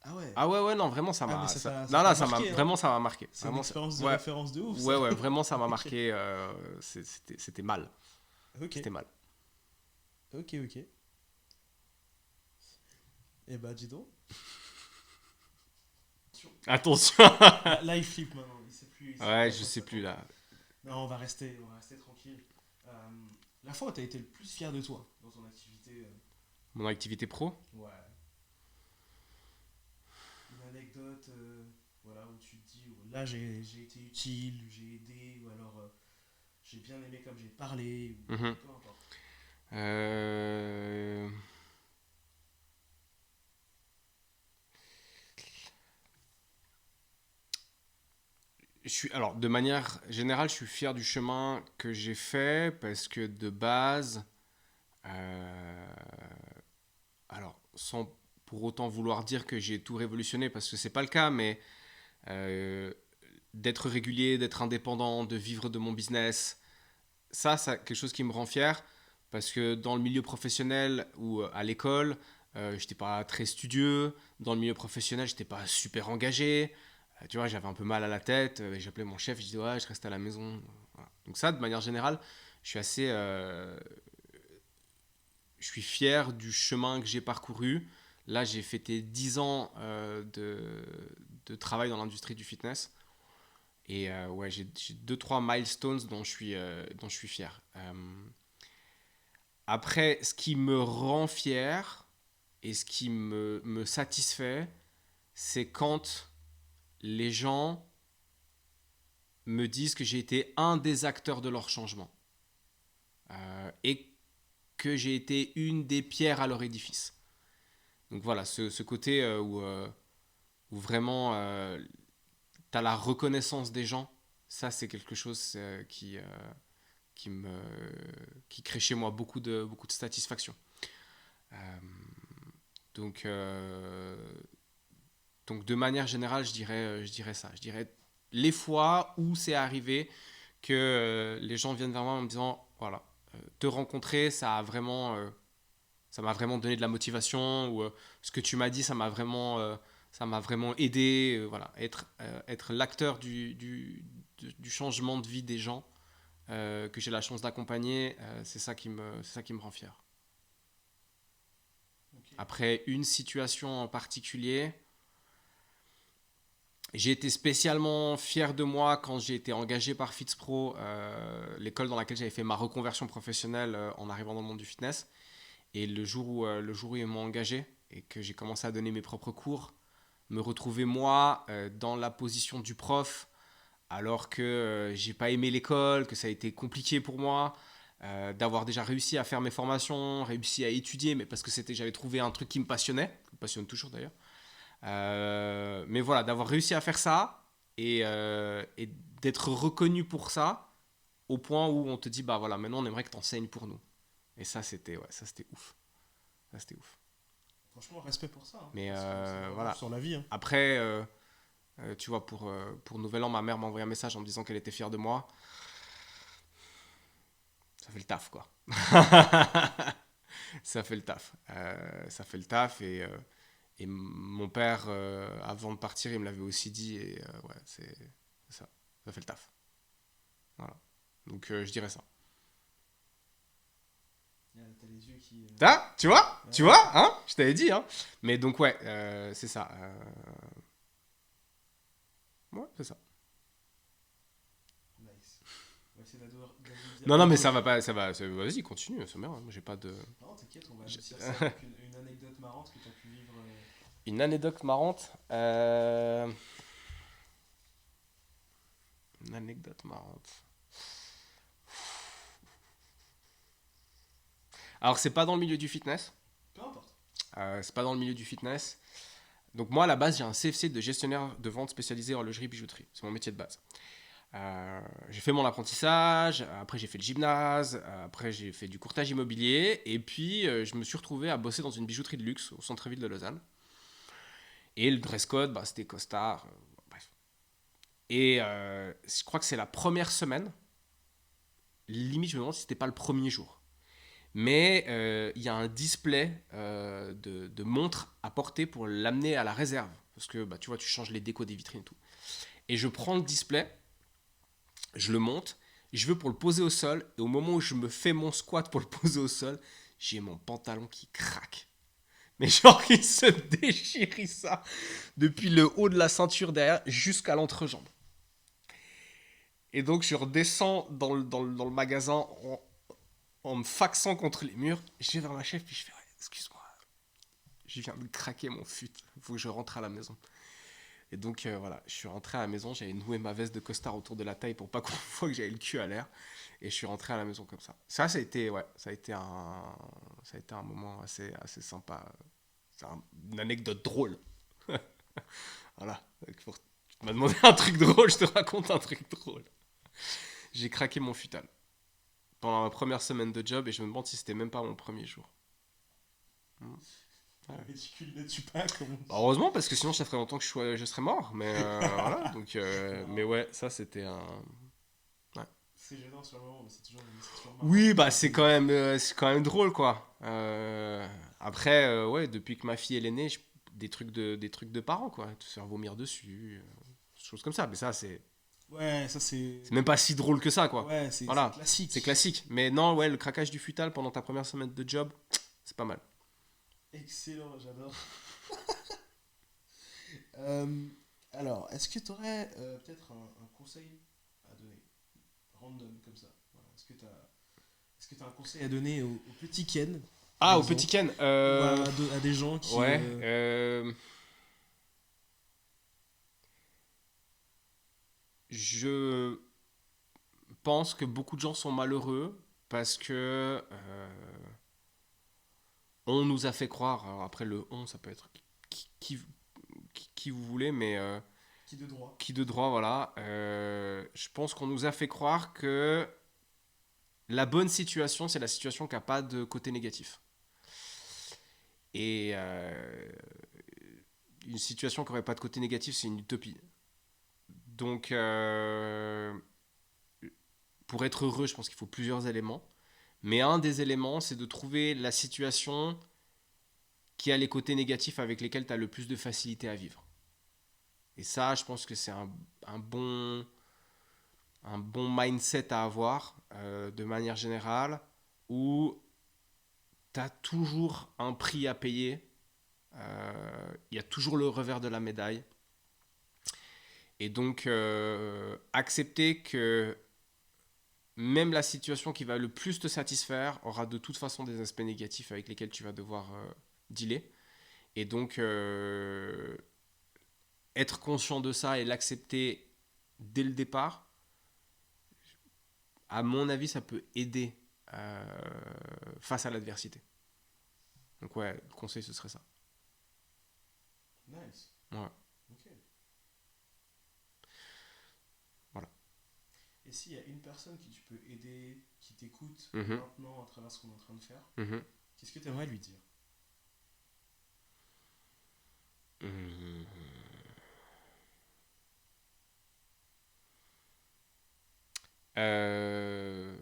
Ah ouais. Ah ouais, ouais, non, vraiment, ça Ah, mais m'a. ça Non, t'a là, marqué, hein. vraiment, ça m'a marqué. C'est une Vraiment, expérience de ouais, référence de ouf, ouais, ça. ouais, vraiment, ça m'a Ok. marqué. C'était mal. Ok, C'était mal. ok, ok. Eh bah, dis donc. Attention. Là, il flippe maintenant. Il sait Ouais, plus à je quoi sais plus s'attendre. là. Non, on va rester tranquille. La fois où t'as été le plus fier de toi dans ton activité. Mon activité pro. Ouais. Une anecdote, voilà, où tu te dis, là j'ai été utile, j'ai aidé, ou alors j'ai bien aimé comme j'ai parlé, ou Mhm. peu importe. Euh, alors, de manière générale, je suis fier du chemin que j'ai fait parce que de base, euh, alors, sans pour autant vouloir dire que j'ai tout révolutionné parce que c'est pas le cas, mais euh, d'être régulier, d'être indépendant, de vivre de mon business, ça, c'est quelque chose qui me rend fier parce que dans le milieu professionnel ou à l'école, j'étais pas très studieux. Dans le milieu professionnel, j'étais pas super engagé. Tu vois, j'avais un peu mal à la tête. Et j'appelais mon chef, je disais ouais, je reste à la maison. Voilà. Donc ça, de manière générale, je suis assez, je suis fier du chemin que j'ai parcouru. Là, j'ai fêté 10 ans de travail dans l'industrie du fitness. Et ouais, j'ai 2-3 milestones dont je suis fier. Après, ce qui me rend fier et ce qui me satisfait, c'est quand les gens me disent que j'ai été un des acteurs de leur changement et que j'ai été une des pierres à leur édifice. Donc voilà, ce côté où vraiment tu as la reconnaissance des gens, ça c'est quelque chose qui, me, qui crée chez moi beaucoup de satisfaction. Euh, donc, euh, donc de manière générale, je dirais ça. Je dirais les fois où c'est arrivé que les gens viennent vers moi en me disant, voilà, te rencontrer, ça m'a vraiment donné de la motivation, ou ce que tu m'as dit, ça m'a vraiment aidé. Voilà, être l'acteur du changement de vie des gens que j'ai la chance d'accompagner, c'est ça qui me rend fier. Ok. Après une situation en particulier, j'ai été spécialement fier de moi quand j'ai été engagé par FitzPro, l'école dans laquelle j'avais fait ma reconversion professionnelle en arrivant dans le monde du fitness. Et le jour où ils m'ont engagé et que j'ai commencé à donner mes propres cours, me retrouver moi dans la position du prof, alors que j'ai pas aimé l'école, que ça a été compliqué pour moi, d'avoir déjà réussi à faire mes formations, réussi à étudier, mais parce que j'avais trouvé un truc qui me passionne toujours d'ailleurs. Mais voilà, d'avoir réussi à faire ça et d'être reconnu pour ça, au point où on te dit, bah voilà, maintenant on aimerait que tu enseignes pour nous. Et ça c'était ouf. Ça c'était ouf. Franchement, respect pour ça, hein, Mais parce que c'est vraiment voilà. sur la vie, hein. Après, tu vois, pour Nouvel An, ma mère m'a envoyé un message en me disant qu'elle était fière de moi. Ça fait le taf, quoi. Ça fait le taf. Ça fait le taf et mon père, avant de partir, il me l'avait aussi dit. Et ouais, c'est ça. Ça fait le taf. Voilà. Donc je dirais ça. T'as les yeux qui. Ah, tu vois? Tu Ouais. vois? Hein? Je t'avais dit, hein? Mais donc ouais, c'est ça. Ouais, c'est ça. Nice. On va essayer d'adoucir Non, non, le mais truc. ça va pas, ça va. Vas-y, continue, c'est bien. Moi, j'ai pas de. Non, t'inquiète, on va j'ai- adoucir ça avec une anecdote marrante que t'as pu vivre. Une anecdote marrante. Une anecdote marrante. Alors, c'est pas dans le milieu du fitness. Peu importe. C'est pas dans le milieu du fitness. Donc, moi, à la base, j'ai un CFC de gestionnaire de vente spécialisé en horlogerie-bijouterie. C'est mon métier de base. J'ai fait mon apprentissage, après j'ai fait le gymnase, après j'ai fait du courtage immobilier, et puis je me suis retrouvé à bosser dans une bijouterie de luxe au centre-ville de Lausanne. Et le dress code, bah, c'était costard, bref. Et je crois que c'est la première semaine, limite je me demande si c'était pas le premier jour. Mais il y a un display de montres à porter pour l'amener à la réserve. Parce que bah, tu vois, tu changes les décos des vitrines et tout. Et je prends le display, je le monte, je veux pour le poser au sol, et au moment où je me fais mon squat pour le poser au sol, j'ai mon pantalon qui craque. Mais genre, il se déchire ça depuis le haut de la ceinture derrière jusqu'à l'entrejambe. Et donc, je redescends dans le magasin en me faxant contre les murs. Je vais vers ma chef, puis je fais ouais, excuse-moi, je viens de craquer mon fut, il faut que je rentre à la maison. Et donc voilà, je suis rentré à la maison, j'avais noué ma veste de costard autour de la taille pour pas qu'on voit que j'avais le cul à l'air. Et je suis rentré à la maison comme ça. Ça a été, ouais, ça a été un moment assez sympa. C'est une anecdote drôle. Voilà. Tu m'as demandé un truc drôle, je te raconte un truc drôle. J'ai craqué mon futal pendant ma première semaine de job et je me demande si c'était même pas mon premier jour. Ouais. Ridicule, ne tue pas, comme on dit. Heureusement, parce que sinon ça ferait longtemps que je serais mort. Mais voilà. Donc, mais ouais, ça c'était un. Ouais. C'est gênant sur le moment, mais c'est toujours marrant. Oui, bah c'est quand même drôle quoi. Après, ouais, depuis que ma fille elle est née, des trucs de parents quoi, te faire vomir dessus, choses comme ça. Mais ça Ouais, ça c'est. c'est même pas si drôle que ça quoi. Ouais, c'est Voilà, classique. c'est classique. Mais non, ouais, le craquage du futal pendant ta première semaine de job, c'est pas mal. Excellent, j'adore. Euh, alors, est-ce que tu aurais peut-être un conseil à donner, random comme ça? Voilà. Est-ce que tu as un conseil à donner au petit Ken, par Ah, au petit exemple, Ken. ou à des gens qui. Ouais. Je pense que beaucoup de gens sont malheureux parce que on nous a fait croire. Alors après le on, ça peut être qui vous voulez, mais Qui de droit? qui de droit, voilà. Je pense qu'on nous a fait croire que la bonne situation, c'est la situation qui n'a pas de côté négatif. Et une situation qui n'aurait pas de côté négatif, c'est une utopie. Donc, pour être heureux, je pense qu'il faut plusieurs éléments. Mais un des éléments, c'est de trouver la situation qui a les côtés négatifs avec lesquels tu as le plus de facilité à vivre. Et ça, je pense que c'est un bon, un bon mindset à avoir de manière générale, où tu as toujours un prix à payer. Il y a toujours le revers de la médaille. Et donc, accepter que même la situation qui va le plus te satisfaire aura de toute façon des aspects négatifs avec lesquels tu vas devoir dealer. Et donc, être conscient de ça et l'accepter dès le départ, à mon avis, ça peut aider face à l'adversité. Donc ouais, le conseil, ce serait ça. Nice. Ouais. Ok. Voilà. Et s'il y a une personne que tu peux aider, qui t'écoute Mhm. maintenant à travers ce qu'on est en train de faire, Mhm. qu'est-ce que tu aimerais lui dire? Mhm. Euh,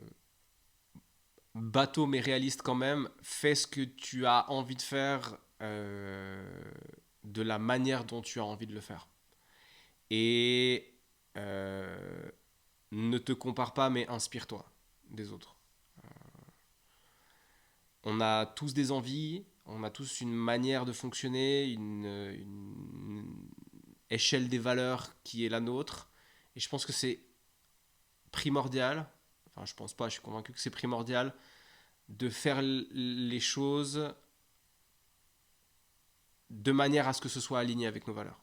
Bateau mais réaliste quand même, fais ce que tu as envie de faire de la manière dont tu as envie de le faire. Et ne te compare pas mais inspire-toi des autres. On a tous des envies, on a tous une manière de fonctionner, une échelle des valeurs qui est la nôtre. Et je pense que c'est primordial, enfin je pense pas, je suis convaincu que c'est primordial de faire les choses de manière à ce que ce soit aligné avec nos valeurs.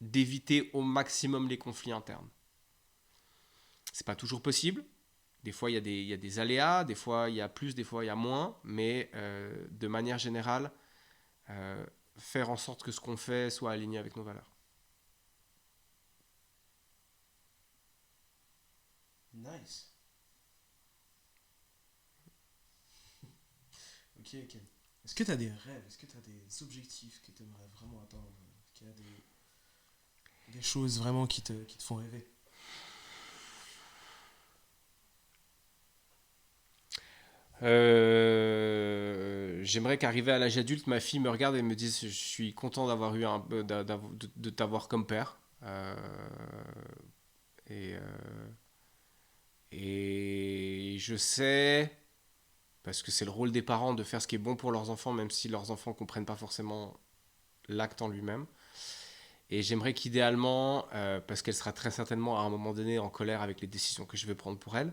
D'éviter au maximum les conflits internes. C'est pas toujours possible, Des fois, il y a des aléas, des fois, il y a plus, des fois, il y a moins, mais de manière générale, euh, faire en sorte que ce qu'on fait soit aligné avec nos valeurs. Nice. Ok, ok. Est-ce que tu as des rêves? Est-ce que tu as des objectifs que tu aimerais vraiment atteindre? Est-ce qu'il y a des choses vraiment qui te font rêver? J'aimerais qu'arrivé à l'âge adulte, ma fille me regarde et me dise je suis content d'avoir eu de t'avoir comme père. Et, euh, et je sais, parce que c'est le rôle des parents de faire ce qui est bon pour leurs enfants, même si leurs enfants ne comprennent pas forcément l'acte en lui-même. Et j'aimerais qu'idéalement, parce qu'elle sera très certainement à un moment donné en colère avec les décisions que je vais prendre pour elle,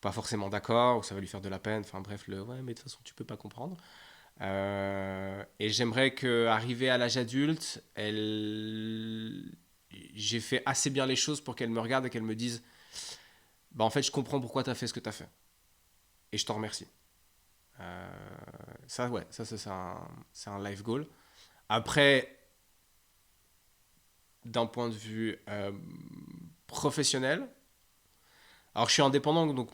pas forcément d'accord, ou ça va lui faire de la peine, enfin bref, le ouais, mais de toute façon, tu peux pas comprendre. Et j'aimerais qu'arrivée à l'âge adulte, j'ai fait assez bien les choses pour qu'elle me regarde et qu'elle me dise bah en fait, je comprends pourquoi tu as fait ce que tu as fait. Et je t'en remercie. Euh, Ça, ouais, ça c'est un life goal. Après, d'un point de vue professionnel, alors je suis indépendant, donc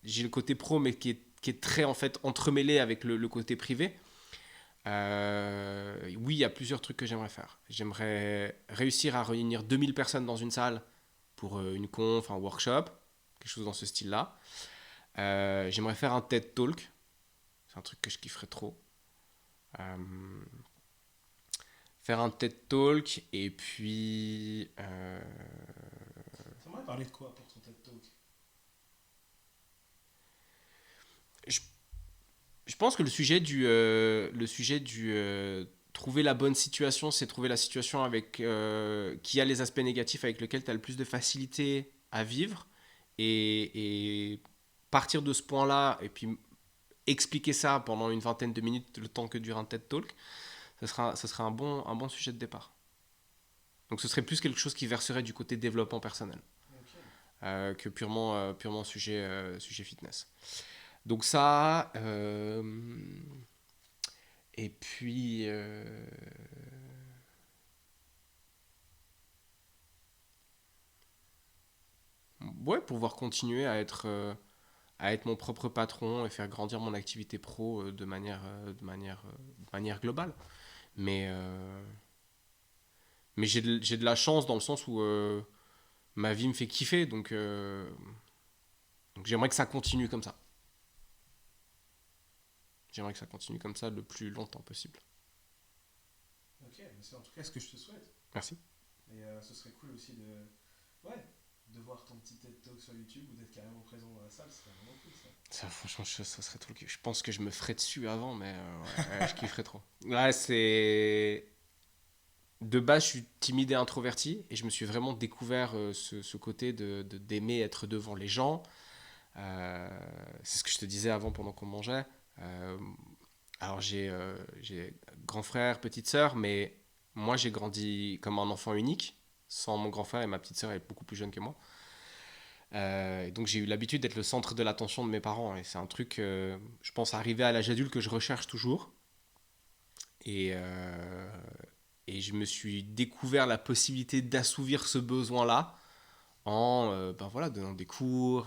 j'ai le côté pro, mais qui est très en fait entremêlé avec le côté privé. Oui, il y a plusieurs trucs que j'aimerais faire. J'aimerais réussir à réunir 2000 personnes dans une salle pour une conf, un workshop, quelque chose dans ce style-là. J'aimerais faire un TED Talk. C'est un truc que je kifferais trop. Euh, Faire un TED Talk et puis T'aimerais parler de quoi pour ton TED Talk? je, je pense que le sujet du trouver la bonne situation, c'est trouver la situation avec qui a les aspects négatifs avec lesquels tu as le plus de facilité à vivre et partir de ce point-là et puis expliquer ça pendant une vingtaine de minutes, le temps que dure un TED Talk, ça sera un bon sujet de départ. Donc ce serait plus quelque chose qui verserait du côté développement personnel Ok. que purement sujet fitness. Donc ça, et puis ouais, pouvoir continuer à être mon propre patron et faire grandir mon activité pro de manière globale. Mais, euh, mais j'ai de la chance dans le sens où ma vie me fait kiffer, donc j'aimerais que ça continue comme ça. J'aimerais que ça continue comme ça le plus longtemps possible. Ok, mais c'est en tout cas ce que je te souhaite. Merci. Et ce serait cool aussi ouais, de voir ton petit TED Talk sur YouTube ou d'être carrément présent dans la salle, ce serait vraiment cool ça. Ça, franchement, ça serait trop. Je pense que je me ferais dessus avant, mais ouais, je kifferais trop. Là, c'est. De base, je suis timide et introverti, et je me suis vraiment découvert ce côté d'aimer être devant les gens. Euh, c'est ce que je te disais avant pendant qu'on mangeait. Euh, alors, j'ai grand frère, petite sœur, mais moi, j'ai grandi comme un enfant unique, sans mon grand frère, et ma petite sœur est beaucoup plus jeune que moi. Et donc j'ai eu l'habitude d'être le centre de l'attention de mes parents. Et c'est un truc, je pense, arrivé à l'âge adulte que je recherche toujours. Et, euh, et je me suis découvert la possibilité d'assouvir ce besoin-là en ben voilà, donnant des cours.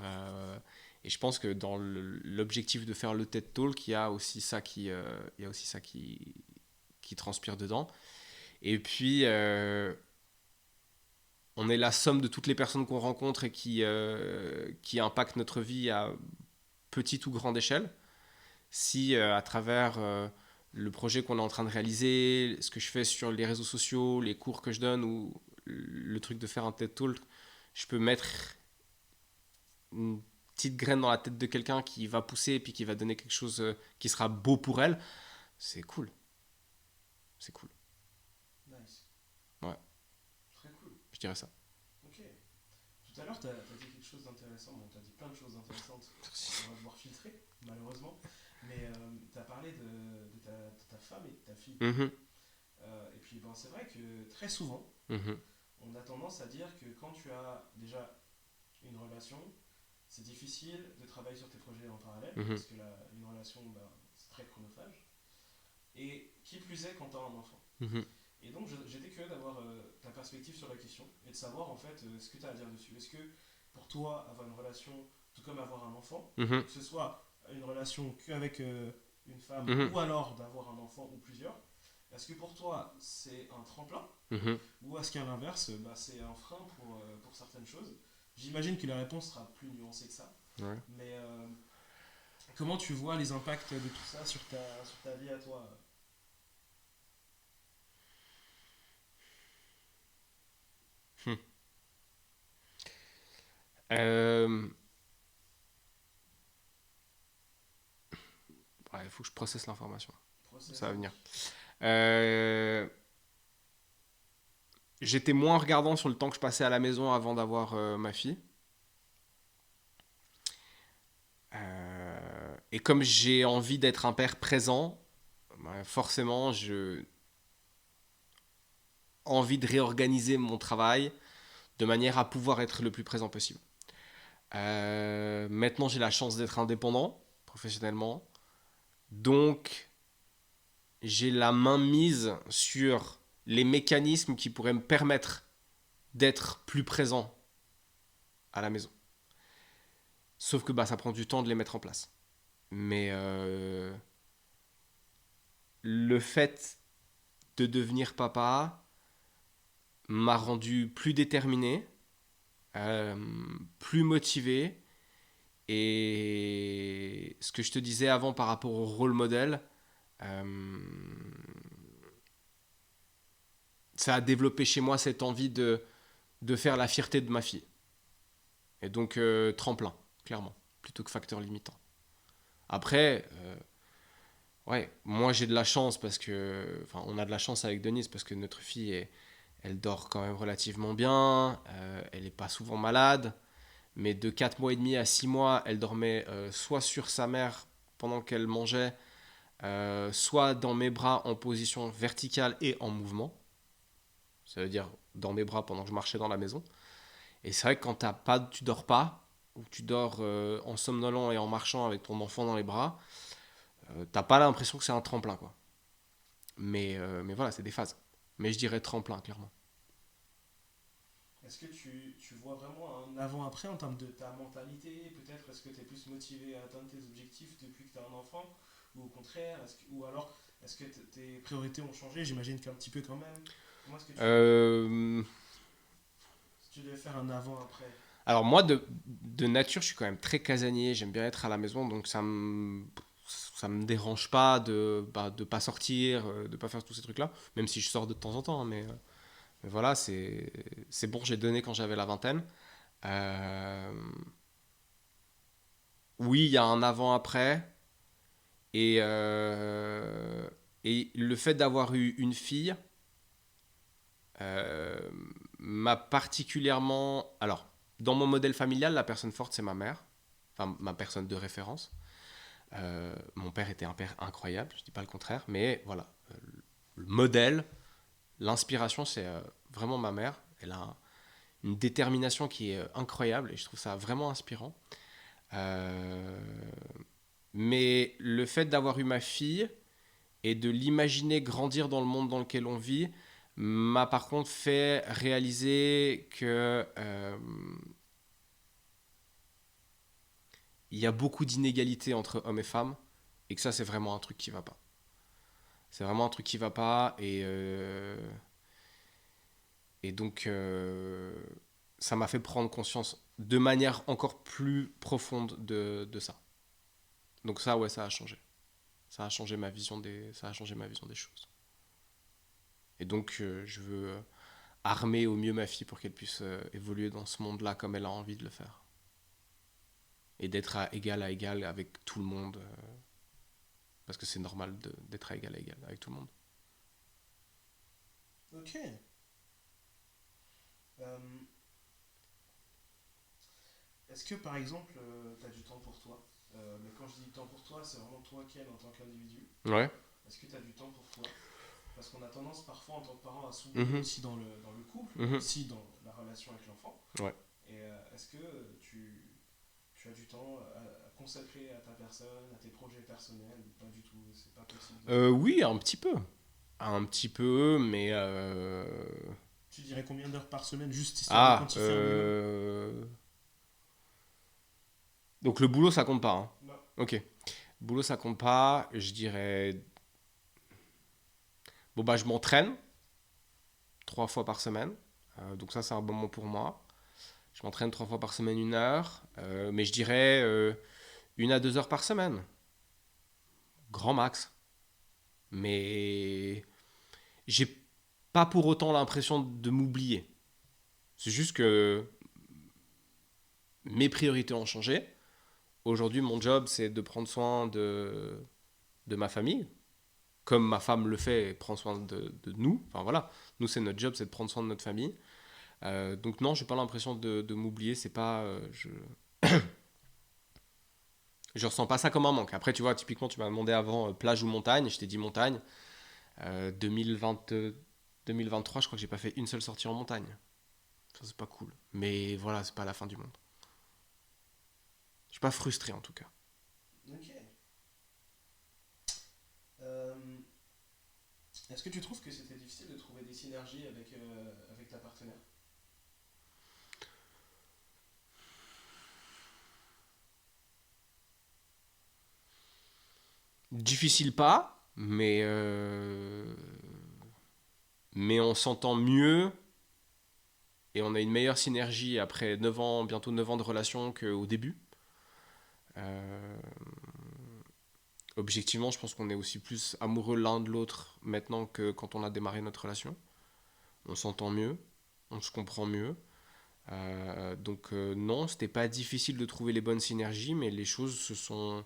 Et je pense que dans l'objectif de faire le TED Talk, il y a aussi ça il y a aussi ça qui transpire dedans. Et puis, on est la somme de toutes les personnes qu'on rencontre et qui impactent notre vie à petite ou grande échelle. Si à travers le projet qu'on est en train de réaliser, ce que je fais sur les réseaux sociaux, les cours que je donne ou le truc de faire un TED Talk, je peux mettre une petite graine dans la tête de quelqu'un qui va pousser et puis qui va donner quelque chose qui sera beau pour elle, c'est cool. C'est cool. Nice. Ouais, Très cool. je dirais ça. Ok. Tout à l'heure, t'as dit quelque chose d'intéressant. Bon, t'as dit plein de choses intéressantes qu'on va devoir filtrer, malheureusement. Mais t'as parlé de ta femme et de ta fille. Mhm, Et puis, ben, c'est vrai que très souvent, mhm, on a tendance à dire que quand tu as déjà une relation, c'est difficile de travailler sur tes projets en parallèle, Mhm. parce que une relation, ben, c'est très chronophage. Et qui plus est quand tu as un enfant. Mhm. Et donc j'étais curieux d'avoir ta perspective sur la question et de savoir en fait ce que tu as à dire dessus. Est-ce que pour toi, avoir une relation, tout comme avoir un enfant, Mhm. que ce soit une relation qu'avec une femme Mhm. ou alors d'avoir un enfant ou plusieurs, est-ce que pour toi c'est un tremplin Mhm. ou est-ce qu'à l'inverse, bah, c'est un frein pour certaines choses? J'imagine que la réponse sera plus nuancée que ça, Ouais. mais comment tu vois les impacts de tout ça sur ta vie à toi? Hmm. Euh, ouais, il faut que je processe l'information. Process, Ça va ça venir. marche. Euh, J'étais moins regardant sur le temps que je passais à la maison avant d'avoir ma fille. Et comme j'ai envie d'être un père présent, bah, forcément, j'ai envie de réorganiser mon travail de manière à pouvoir être le plus présent possible. Maintenant, j'ai la chance d'être indépendant professionnellement. Donc, j'ai la main mise sur les mécanismes qui pourraient me permettre d'être plus présent à la maison. Sauf que bah, ça prend du temps de les mettre en place. Mais le fait de devenir papa m'a rendu plus déterminé, euh, plus motivé. Et ce que je te disais avant par rapport au rôle modèle, euh, ça a développé chez moi cette envie de faire la fierté de ma fille. Et donc, tremplin, clairement, plutôt que facteur limitant. Après, ouais, moi j'ai de la chance parce que. Enfin, on a de la chance avec Denise parce que notre fille, elle dort quand même relativement bien, elle n'est pas souvent malade, mais de 4 mois et demi à 6 mois, elle dormait soit sur sa mère pendant qu'elle mangeait, soit dans mes bras en position verticale et en mouvement. Ça veut dire dans mes bras pendant que je marchais dans la maison. Et c'est vrai que quand tu dors pas, ou tu dors en somnolent et en marchant avec ton enfant dans les bras, t'as pas l'impression que c'est un tremplin, quoi. Mais voilà, c'est des phases. Mais je dirais tremplin, clairement. Est-ce que tu vois vraiment un avant-après en termes de ta mentalité? Peut-être est-ce que tu es plus motivé à atteindre tes objectifs depuis que tu as un enfant? Ou au contraire, ou alors est-ce que tes priorités ont changé? J'imagine qu'un petit peu quand même. Comment est-ce que Euh, si tu devais faire un avant-après? Alors moi, de nature, je suis quand même très casanier. J'aime bien être à la maison, donc ça me dérange pas de pas sortir, de pas faire tous ces trucs-là. Même si je sors de temps en temps, hein, mais voilà, c'est bon. J'ai donné quand j'avais la vingtaine. Euh, oui, il y a un avant-après. Et, et le fait d'avoir eu une fille euh, m'a particulièrement... Alors, dans mon modèle familial, la personne forte, c'est ma mère. Enfin, ma personne de référence. Mon père était un père incroyable, je ne dis pas le contraire, mais voilà, le modèle, l'inspiration, c'est vraiment ma mère. Elle a une détermination qui est incroyable et je trouve ça vraiment inspirant. Euh, mais le fait d'avoir eu ma fille et de l'imaginer grandir dans le monde dans lequel on vit m'a par contre fait réaliser que il y a beaucoup d'inégalités entre hommes et femmes et que ça c'est vraiment un truc qui va pas. C'est vraiment un truc qui va pas et donc ça m'a fait prendre conscience de manière encore plus profonde de ça. Donc ça ouais ça a changé. Ça a changé ma vision des choses. Et donc je veux armer au mieux ma fille pour qu'elle puisse évoluer dans ce monde-là comme elle a envie de le faire. Et d'être à égal avec tout le monde parce que c'est normal d'être à égal avec tout le monde. Ok. Euh, Est-ce que par exemple, tu as du temps pour toi? Mais quand je dis temps pour toi, c'est vraiment toi, Ken, en tant qu'individu. Ouais. Est-ce que tu as du temps pour toi? Parce qu'on a tendance parfois en tant que parent à s'oublier Mhm. aussi dans le couple, mais Mhm. aussi dans la relation avec l'enfant. Ouais. Et est-ce que tu tu as du temps à consacrer à ta personne, à tes projets personnels, ou pas du tout, c'est pas possible. Oui, un petit peu. Un petit peu, mais... Tu dirais combien d'heures par semaine, juste histoire de Ah, quantifier un minimum? donc le boulot, ça compte pas, hein. Non. Ok. Le boulot, ça compte pas. Je dirais... Bon, bah, je m'entraîne 3 fois par semaine. Donc ça, c'est un bon moment pour moi. Je m'entraîne 3 fois par semaine, 1 heure. Mais je dirais 1 à 2 heures par semaine. Grand max. Mais j'ai pas pour autant l'impression de m'oublier. C'est juste que mes priorités ont changé. Aujourd'hui, mon job, c'est de prendre soin de ma famille, comme ma femme le fait et prend soin de nous. Enfin voilà, nous, c'est notre job, c'est de prendre soin de notre famille. Donc non, j'ai pas l'impression de m'oublier. C'est pas, je ressens pas ça comme un manque. Après, tu vois, typiquement, tu m'as demandé avant plage ou montagne. Je t'ai dit montagne. 2020, 2023, je crois que j'ai pas fait une seule sortie en montagne. Ça, c'est pas cool. Mais voilà, c'est pas la fin du monde. Je suis pas frustré en tout cas. Ok. Euh, Est-ce que tu trouves que c'était difficile de trouver des synergies avec ta partenaire? Difficile pas, mais on s'entend mieux et on a une meilleure synergie après 9 ans, bientôt 9 ans de relation qu'au début. Euh, Objectivement, je pense qu'on est aussi plus amoureux l'un de l'autre maintenant que quand on a démarré notre relation. On s'entend mieux, on se comprend mieux. Donc non, c'était pas difficile de trouver les bonnes synergies, mais les choses se sont...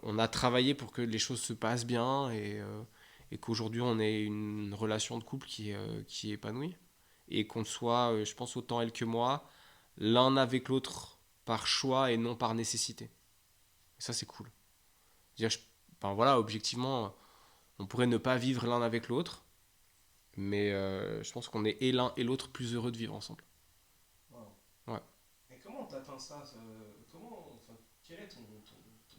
on a travaillé pour que les choses se passent bien et qu'aujourd'hui on ait une relation de couple qui est épanouie. Et qu'on soit, je pense, autant elle que moi, l'un avec l'autre par choix et non par nécessité. Et ça, c'est cool. Dire, enfin, voilà, objectivement, on pourrait ne pas vivre l'un avec l'autre, mais je pense qu'on est et l'un et l'autre plus heureux de vivre ensemble. Wow. Ouais, Et comment t'atteins ça, enfin, quel est ton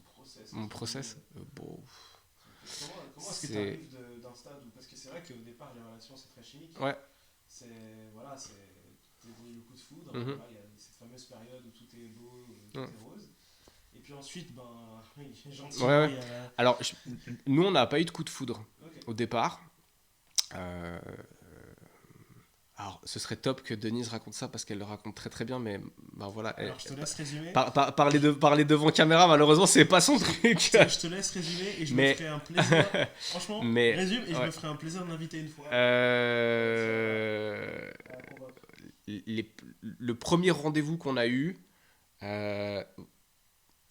process, mon entre guillemets, process, bon, comment est-ce que tu c'est... arrives d'un stade où... Parce que c'est vrai qu'au départ, les relations, c'est très chimique. Ouais. Voilà, le coup de foudre, Mhm. voilà, il y a cette fameuse période où tout est beau, tout Ouais, est rose. Et puis ensuite, ben, oui, ouais, gentiment, ouais. il y a... Alors, nous, on n'a pas eu de coup de foudre Ok. au départ. Euh, alors, ce serait top que Denise raconte ça parce qu'elle le raconte très très bien, mais ben voilà, Alors, je te laisse résumer. parler devant caméra, malheureusement, c'est pas son truc. Je te laisse résumer et je me Mais, ferai un plaisir. Franchement, mais, résume et je ouais. me ferai un plaisir de l'inviter une fois Euh, à la convaincre. le premier rendez-vous qu'on a eu, euh,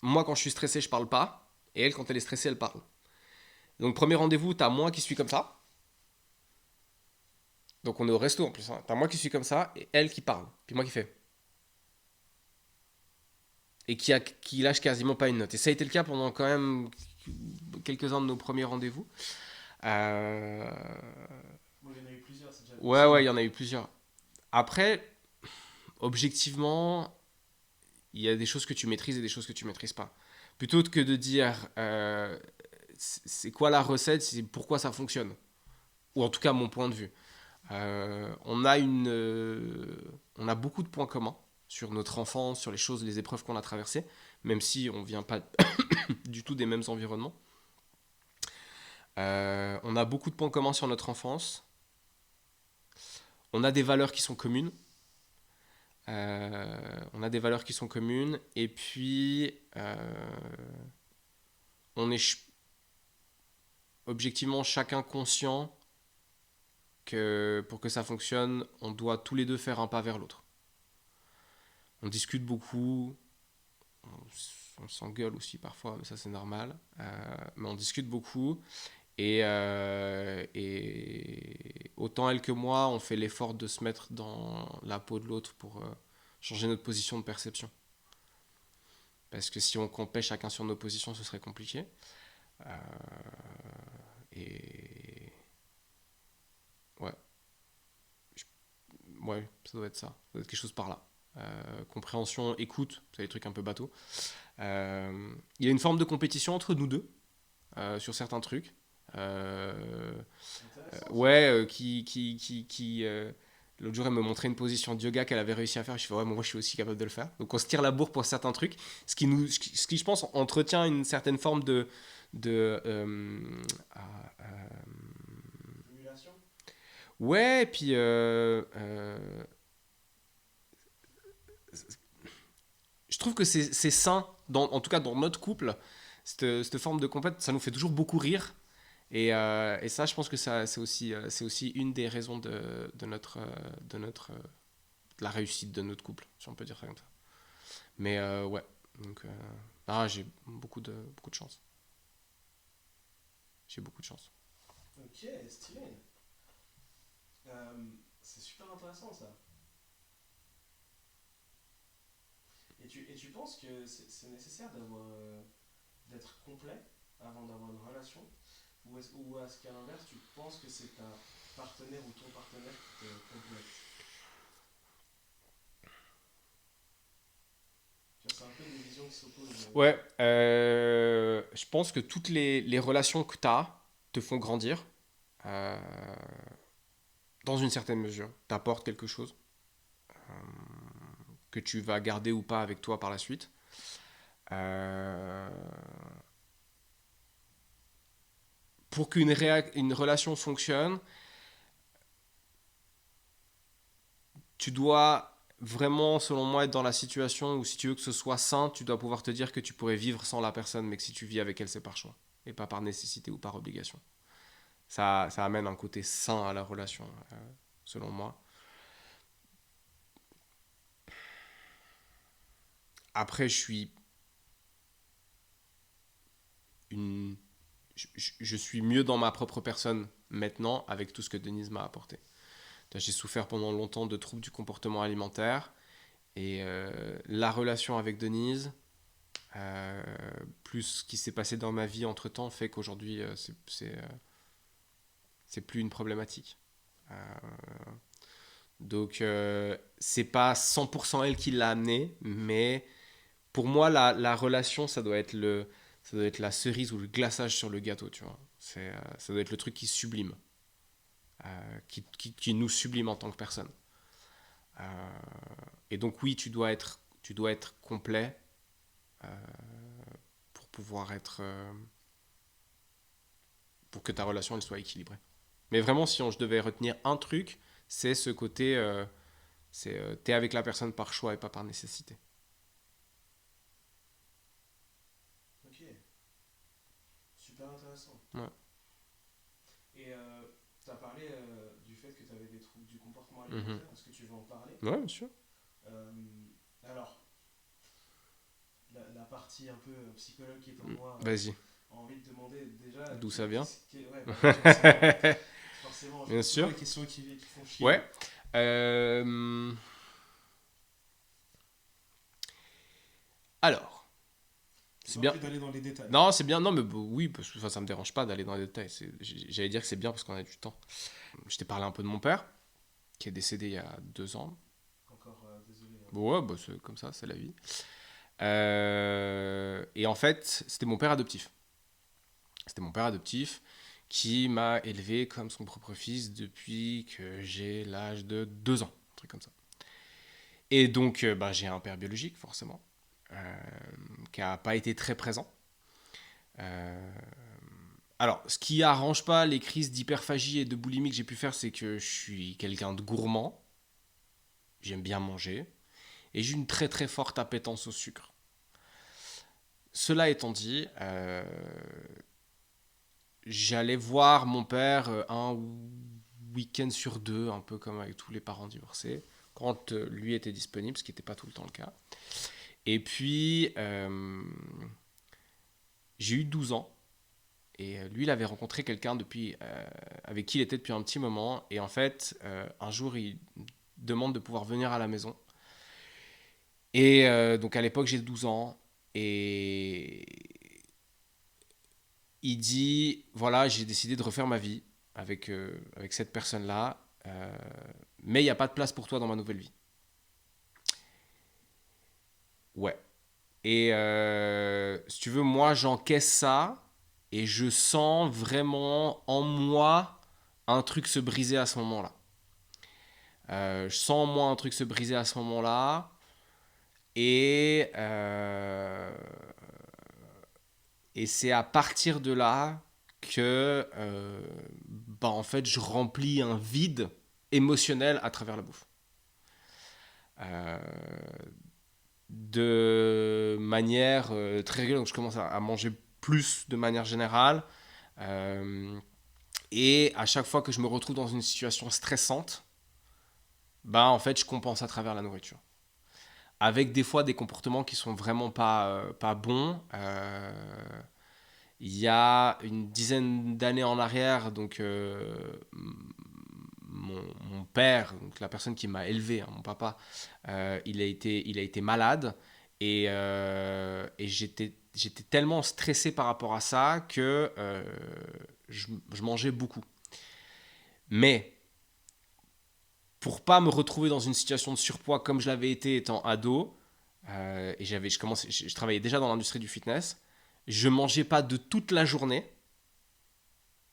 moi quand je suis stressé, je parle pas, et elle quand elle est stressée, elle parle. Donc premier rendez-vous, t'as moi qui suis comme ça. Donc on est au resto en plus, hein. T'as moi qui suis comme ça et elle qui parle. Puis moi qui fais. Et qui lâche quasiment pas une note. Et ça a été le cas pendant quand même quelques-uns de nos premiers rendez-vous. Euh, Bon, il y en a eu plusieurs, c'est déjà le Ouais, principe. ouais, il y en a eu plusieurs. Après, objectivement, il y a des choses que tu maîtrises et des choses que tu maîtrises pas. Plutôt que de dire c'est quoi la recette, c'est pourquoi ça fonctionne. Ou en tout cas mon point de vue. On a beaucoup de points communs sur notre enfance, sur les choses, les épreuves qu'on a traversées, même si on vient pas du tout des mêmes environnements. On a beaucoup de points communs sur notre enfance. On a des valeurs qui sont communes. On a des valeurs qui sont communes. Et puis, on est objectivement chacun conscient que pour que ça fonctionne, on doit tous les deux faire un pas vers l'autre. On discute beaucoup, on s'engueule aussi parfois, mais ça c'est normal. Mais on discute beaucoup et autant elle que moi, on fait l'effort de se mettre dans la peau de l'autre pour changer notre position de perception. Parce que si on campait chacun sur nos positions, ce serait compliqué. Euh, et ouais, ouais, ça doit être ça. Ça doit être quelque chose par là. compréhension, écoute, c'est des trucs un peu bateaux. Il y a une forme de compétition entre nous deux sur certains trucs. Ouais, l'autre jour, elle me montrait une position de yoga qu'elle avait réussi à faire. Je fais, ouais, moi, je suis aussi capable de le faire. Donc, on se tire la bourre pour certains trucs. Ce qui je pense, entretient une certaine forme de ah, Émulation. ouais, et puis je trouve que c'est sain, en tout cas dans notre couple, cette forme de compète, ça nous fait toujours beaucoup rire. Et ça, je pense que c'est aussi une des raisons de la réussite de notre couple, si on peut dire ça comme ça. Mais ouais, donc j'ai beaucoup de chance. J'ai beaucoup de chance. Ok, stylé. C'est super intéressant ça. Et tu penses que c'est nécessaire d'être complet avant d'avoir une relation? Ou est-ce qu'à l'inverse, tu penses que c'est ta partenaire ou ton partenaire qui te complète? Tu vois, c'est un peu des visions qui s'opposent. Ouais, je pense que toutes les relations que tu as te font grandir euh, dans une certaine mesure, t'apportent quelque chose que tu vas garder ou pas avec toi par la suite. Euh, pour une relation fonctionne, tu dois vraiment, selon moi, être dans la situation où si tu veux que ce soit sain, tu dois pouvoir te dire que tu pourrais vivre sans la personne, mais que si tu vis avec elle, c'est par choix et pas par nécessité ou par obligation. Ça amène un côté sain à la relation, selon moi. Après, une, je suis mieux dans ma propre personne maintenant avec tout ce que Denise m'a apporté. J'ai souffert pendant longtemps de troubles du comportement alimentaire et la relation avec Denise, euh, plus ce qui s'est passé dans ma vie entre temps, fait qu'aujourd'hui c'est plus une problématique. Euh, donc c'est pas 100% elle qui l'a amené, mais pour moi la relation ça doit être la cerise ou le glaçage sur le gâteau, tu vois. Ça doit être le truc qui sublime, qui nous sublime en tant que personne. Euh, et donc oui, tu dois être complet euh, pour pouvoir pour que ta relation elle soit équilibrée. Mais vraiment, si je devais retenir un truc, c'est ce côté, t'es avec la personne par choix et pas par nécessité. Ok, super intéressant. Ouais. Et tu as parlé du fait que tu avais des troubles du comportement Mhm. alimentaire. Est-ce que tu veux en parler? Ouais, bien sûr. Euh, alors, la partie un peu psychologue qui est en moi Vas-y. a envie de demander déjà. D'où ça vient? Ouais, voilà, forcément, Bien c'est toujours sûr. les questions qui font chier. Ouais. Euh, Alors, J'ai c'est pas bien. envie d'aller dans les détails. Non, c'est bien. Non, mais oui, parce que ça me dérange pas d'aller dans les détails. J'allais dire que c'est bien parce qu'on a du temps. Je t'ai parlé un peu de mon père, qui est décédé il y a 2 ans. Encore désolé. Bon, ouais, bah, c'est comme ça, c'est la vie. Et en fait, c'était mon père adoptif. C'était mon père adoptif qui m'a élevé comme son propre fils depuis que j'ai l'âge de 2 ans, un truc comme ça. Et donc, bah, j'ai un père biologique, forcément, qui n'a pas été très présent. Euh, alors, ce qui arrange pas les crises d'hyperphagie et de boulimie que j'ai pu faire, c'est que je suis quelqu'un de gourmand, j'aime bien manger, et j'ai une très très forte appétence au sucre. Cela étant dit, j'allais voir mon père un week-end sur deux, un peu comme avec tous les parents divorcés, quand lui était disponible, ce qui n'était pas tout le temps le cas. Et puis, j'ai eu 12 ans, et lui, il avait rencontré quelqu'un avec qui il était depuis un petit moment, et en fait, un jour, il demande de pouvoir venir à la maison. Et donc à l'époque, j'ai 12 ans, et il dit, voilà, j'ai décidé de refaire ma vie avec cette personne-là, mais il n'y a pas de place pour toi dans ma nouvelle vie. Ouais. Et si tu veux, moi, j'encaisse ça et je sens vraiment en moi un truc se briser à ce moment-là. Je sens en moi un truc se briser à ce moment-là. Et, et c'est à partir de là que en fait, je remplis un vide émotionnel à travers la bouffe. Euh, de manière très régulière. Donc je commence à manger plus de manière générale. Euh, et à chaque fois que je me retrouve dans une situation stressante, en fait, je compense à travers la nourriture. Avec des fois des comportements qui sont vraiment pas bons. Il y a une dizaine d'années en arrière, donc mon père, donc la personne qui m'a élevé, hein, mon papa, il a été malade et j'étais tellement stressé par rapport à ça que je mangeais beaucoup. Mais pour pas me retrouver dans une situation de surpoids comme je l'avais été étant ado, je travaillais déjà dans l'industrie du fitness, je mangeais pas de toute la journée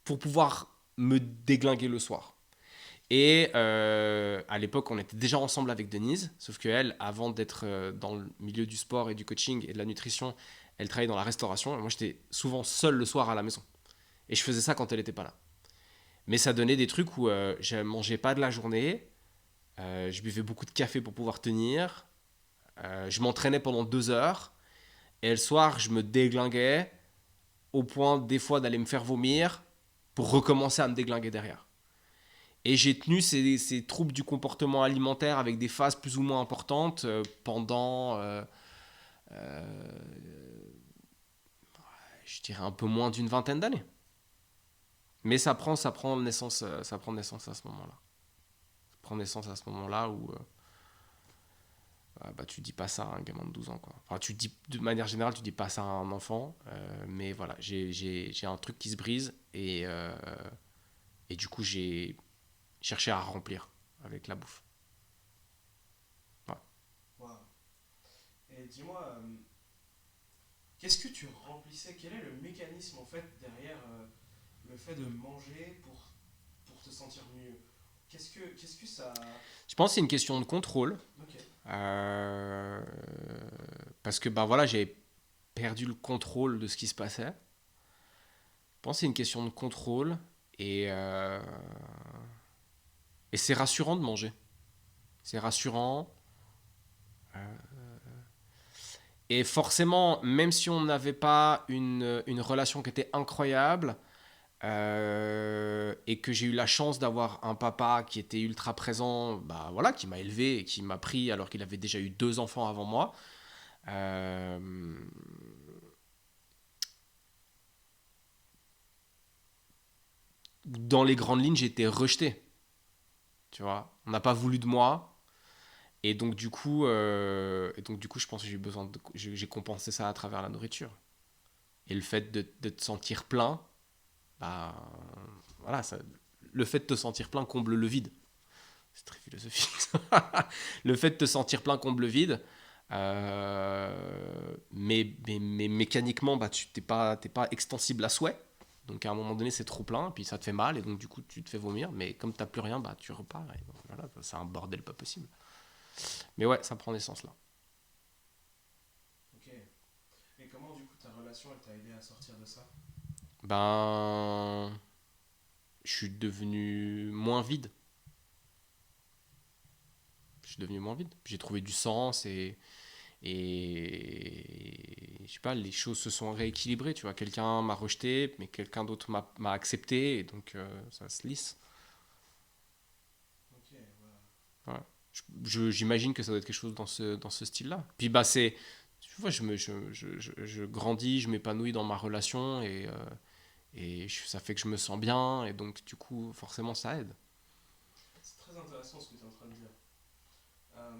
pour pouvoir me déglinguer le soir. Et à l'époque, on était déjà ensemble avec Denise, sauf qu'elle, avant d'être dans le milieu du sport et du coaching et de la nutrition, elle travaillait dans la restauration. Et moi, j'étais souvent seul le soir à la maison. Et je faisais ça quand elle n'était pas là. Mais ça donnait des trucs où je ne mangeais pas de la journée, je buvais beaucoup de café pour pouvoir tenir, je m'entraînais pendant 2 heures, et le soir, je me déglinguais au point des fois d'aller me faire vomir pour recommencer à me déglinguer derrière. Et j'ai tenu ces troubles du comportement alimentaire avec des phases plus ou moins importantes pendant, je dirais, un peu moins d'une vingtaine d'années. Mais ça prend naissance à ce moment-là. Ça prend naissance à ce moment-là où tu dis pas ça à un gamin de 12 ans. Quoi. Enfin, tu dis, de manière générale, tu dis pas ça à un enfant. Mais voilà, j'ai un truc qui se brise et du coup, j'ai cherché à remplir avec la bouffe. Ouais. Wow. Et dis-moi, qu'est-ce que tu remplissais? Quel est le mécanisme en fait derrière le fait de manger pour te sentir mieux? Qu'est-ce que ça. Je pense que c'est une question de contrôle. Ok. Euh, Parce que voilà, j'ai perdu le contrôle de ce qui se passait. Je pense que c'est une question de contrôle et et c'est rassurant de manger. C'est rassurant. Et forcément, même si on n'avait pas une relation qui était incroyable, et que j'ai eu la chance d'avoir un papa qui était ultra présent, voilà, qui m'a élevé et qui m'a pris alors qu'il avait déjà eu 2 enfants avant moi. Euh, dans les grandes lignes, j'ai été rejeté. Tu vois, on n'a pas voulu de moi. Et donc, du coup, je pense que j'ai compensé ça à travers la nourriture. Et le fait de te sentir plein, bah, voilà, le fait de te sentir plein comble le vide. C'est très philosophique. Le fait de te sentir plein comble le vide. Mais mécaniquement, tu t'es pas extensible à souhait. Donc à un moment donné, c'est trop plein, puis ça te fait mal, et donc du coup, tu te fais vomir. Mais comme tu n'as plus rien, tu repars. Et voilà, c'est un bordel pas possible. Mais ouais, ça prend naissance là. Ok. Et comment du coup ta relation elle t'a aidé à sortir de ça? Ben, je suis devenu moins vide. Je suis devenu moins vide. J'ai trouvé du sens et je sais pas, les choses se sont rééquilibrées. Tu vois, quelqu'un m'a rejeté, mais quelqu'un d'autre m'a accepté, et donc ça se lisse. Ok, voilà. Ouais. J'imagine que ça doit être quelque chose dans ce style-là. Puis tu vois, je grandis, je m'épanouis dans ma relation ça fait que je me sens bien et donc du coup, forcément, ça aide. C'est très intéressant ce que tu es en train de dire. Euh,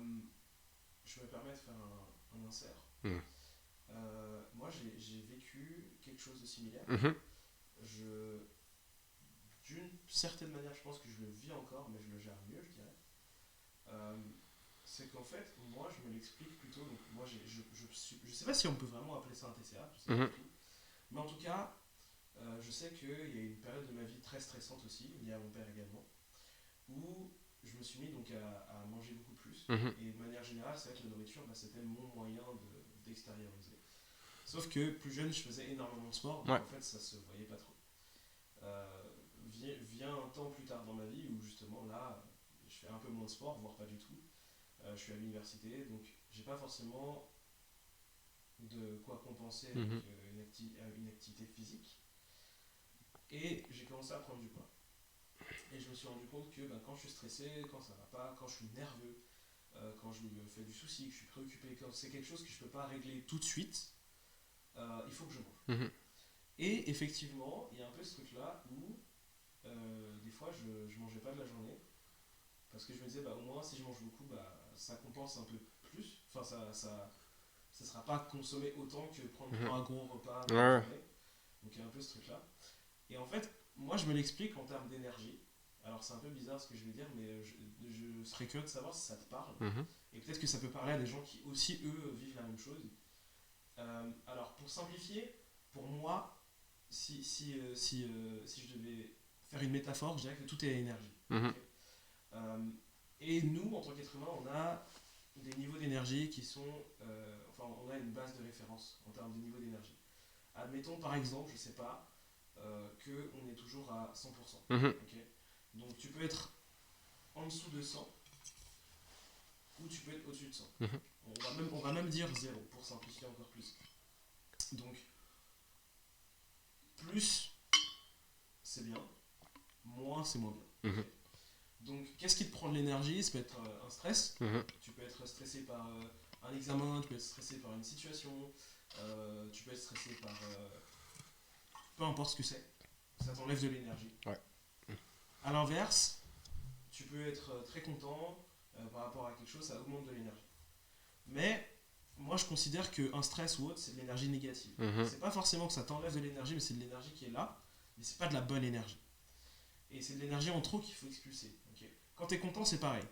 je me permets de faire un insert. Mm. Moi j'ai vécu quelque chose de similaire. Mhm. Je, D'une certaine manière, je pense que je le vis encore, mais je le gère mieux, je dirais. Euh, C'est qu'en fait, moi, je me l'explique plutôt. Donc, moi, je sais pas si on peut vraiment appeler ça un TCA, je sais pas Mhm. du tout. Mais en tout cas, je sais qu'il y a eu une période de ma vie très stressante aussi, liée à mon père également, où je me suis mis donc à manger beaucoup plus. Mhm. Et de manière générale, c'est vrai que la nourriture, bah, c'était mon moyen d'extérioriser. Sauf que plus jeune, je faisais énormément de sport, donc Ouais. en fait, ça se voyait pas trop. Vient un temps plus tard dans ma vie où justement là, je fais un peu moins de sport, voire pas du tout. Je suis à l'université, donc j'ai pas forcément de quoi compenser avec Mhm. une activité physique. Et j'ai commencé à prendre du poids. Et je me suis rendu compte que quand je suis stressé, quand ça va pas, quand je suis nerveux, quand je me fais du souci, que je suis préoccupé, quand c'est quelque chose que je peux pas régler tout de suite, il faut que je mange. Mhm. Et effectivement, il y a un peu ce truc-là où des fois je mangeais pas de la journée parce que je me disais au moins si je mange beaucoup, ça compense un peu plus. Enfin, ça sera pas consommé autant que prendre Mhm. 3 gros repas Ouais, dans la ouais. journée. Donc il y a un peu ce truc-là. Et en fait, moi je me l'explique en termes d'énergie. Alors c'est un peu bizarre ce que je vais dire, mais je serais curieux de savoir si ça te parle. Mhm. Et peut-être que ça peut parler à des gens qui aussi, eux, vivent la même chose. Alors pour simplifier, pour moi, si je devais faire une métaphore, je dirais que tout est énergie. Mhm. Ok. Euh, et nous, en tant qu'être humain, on a des niveaux d'énergie qui sont. Enfin, on a une base de référence en termes de niveau d'énergie. Admettons par exemple, je sais pas, qu'on est toujours à 100%. Mhm. Ok. Donc tu peux être en dessous de 100 ou tu peux être au-dessus de 100. Mhm. On va même dire 0 pour simplifier encore plus. Donc, plus c'est bien, moins c'est moins bien. Mhm. Ok. Donc, qu'est-ce qui te prend de l'énergie? Ça peut être un stress. Mhm. Tu peux être stressé par un examen, tu peux être stressé par une situation, tu peux être stressé par peu importe ce que c'est. Ça t'enlève de l'énergie. Ouais. A l'inverse, tu peux être très content par rapport à quelque chose, ça augmente de l'énergie. Mais moi, je considère qu'un stress ou autre, c'est de l'énergie négative. Mhm. C'est pas forcément que ça t'enlève de l'énergie, mais c'est de l'énergie qui est là, mais c'est pas de la bonne énergie. Et c'est de l'énergie en trop qu'il faut expulser. Ok. Quand tu es content, c'est pareil.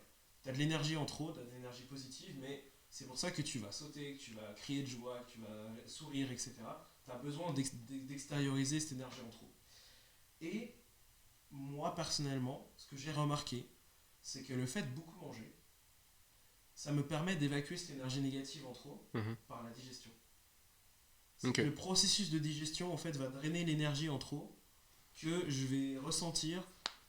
Tu as de l'énergie en trop, tu as de l'énergie positive, mais c'est pour ça que tu vas sauter, que tu vas crier de joie, que tu vas sourire, etc. Tu as besoin d'extérioriser cette énergie en trop. Et moi, personnellement, ce que j'ai remarqué, c'est que le fait de beaucoup manger, ça me permet d'évacuer cette énergie négative en trop Mhm. par la digestion. C'est Ok. que le processus de digestion, en fait, va drainer l'énergie en trop que je vais ressentir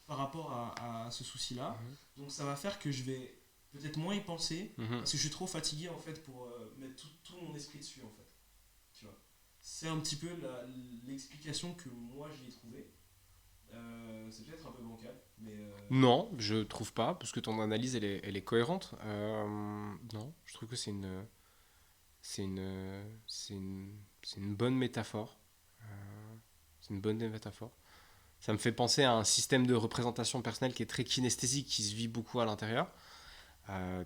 par rapport à ce souci-là. Mhm. Donc ça va faire que je vais peut-être moins y penser Mhm. parce que je suis trop fatigué en fait pour mettre tout mon esprit dessus en fait. Tu vois. C'est un petit peu l'explication que moi j'y ai trouvée. C'est peut-être un peu bancal, mais Non, je trouve pas, parce que ton analyse, elle est cohérente. Non, je trouve que c'est une, c'est une, c'est une bonne métaphore. C'est une bonne métaphore. Ça me fait penser à un système de représentation personnelle qui est très kinesthésique, qui se vit beaucoup à l'intérieur.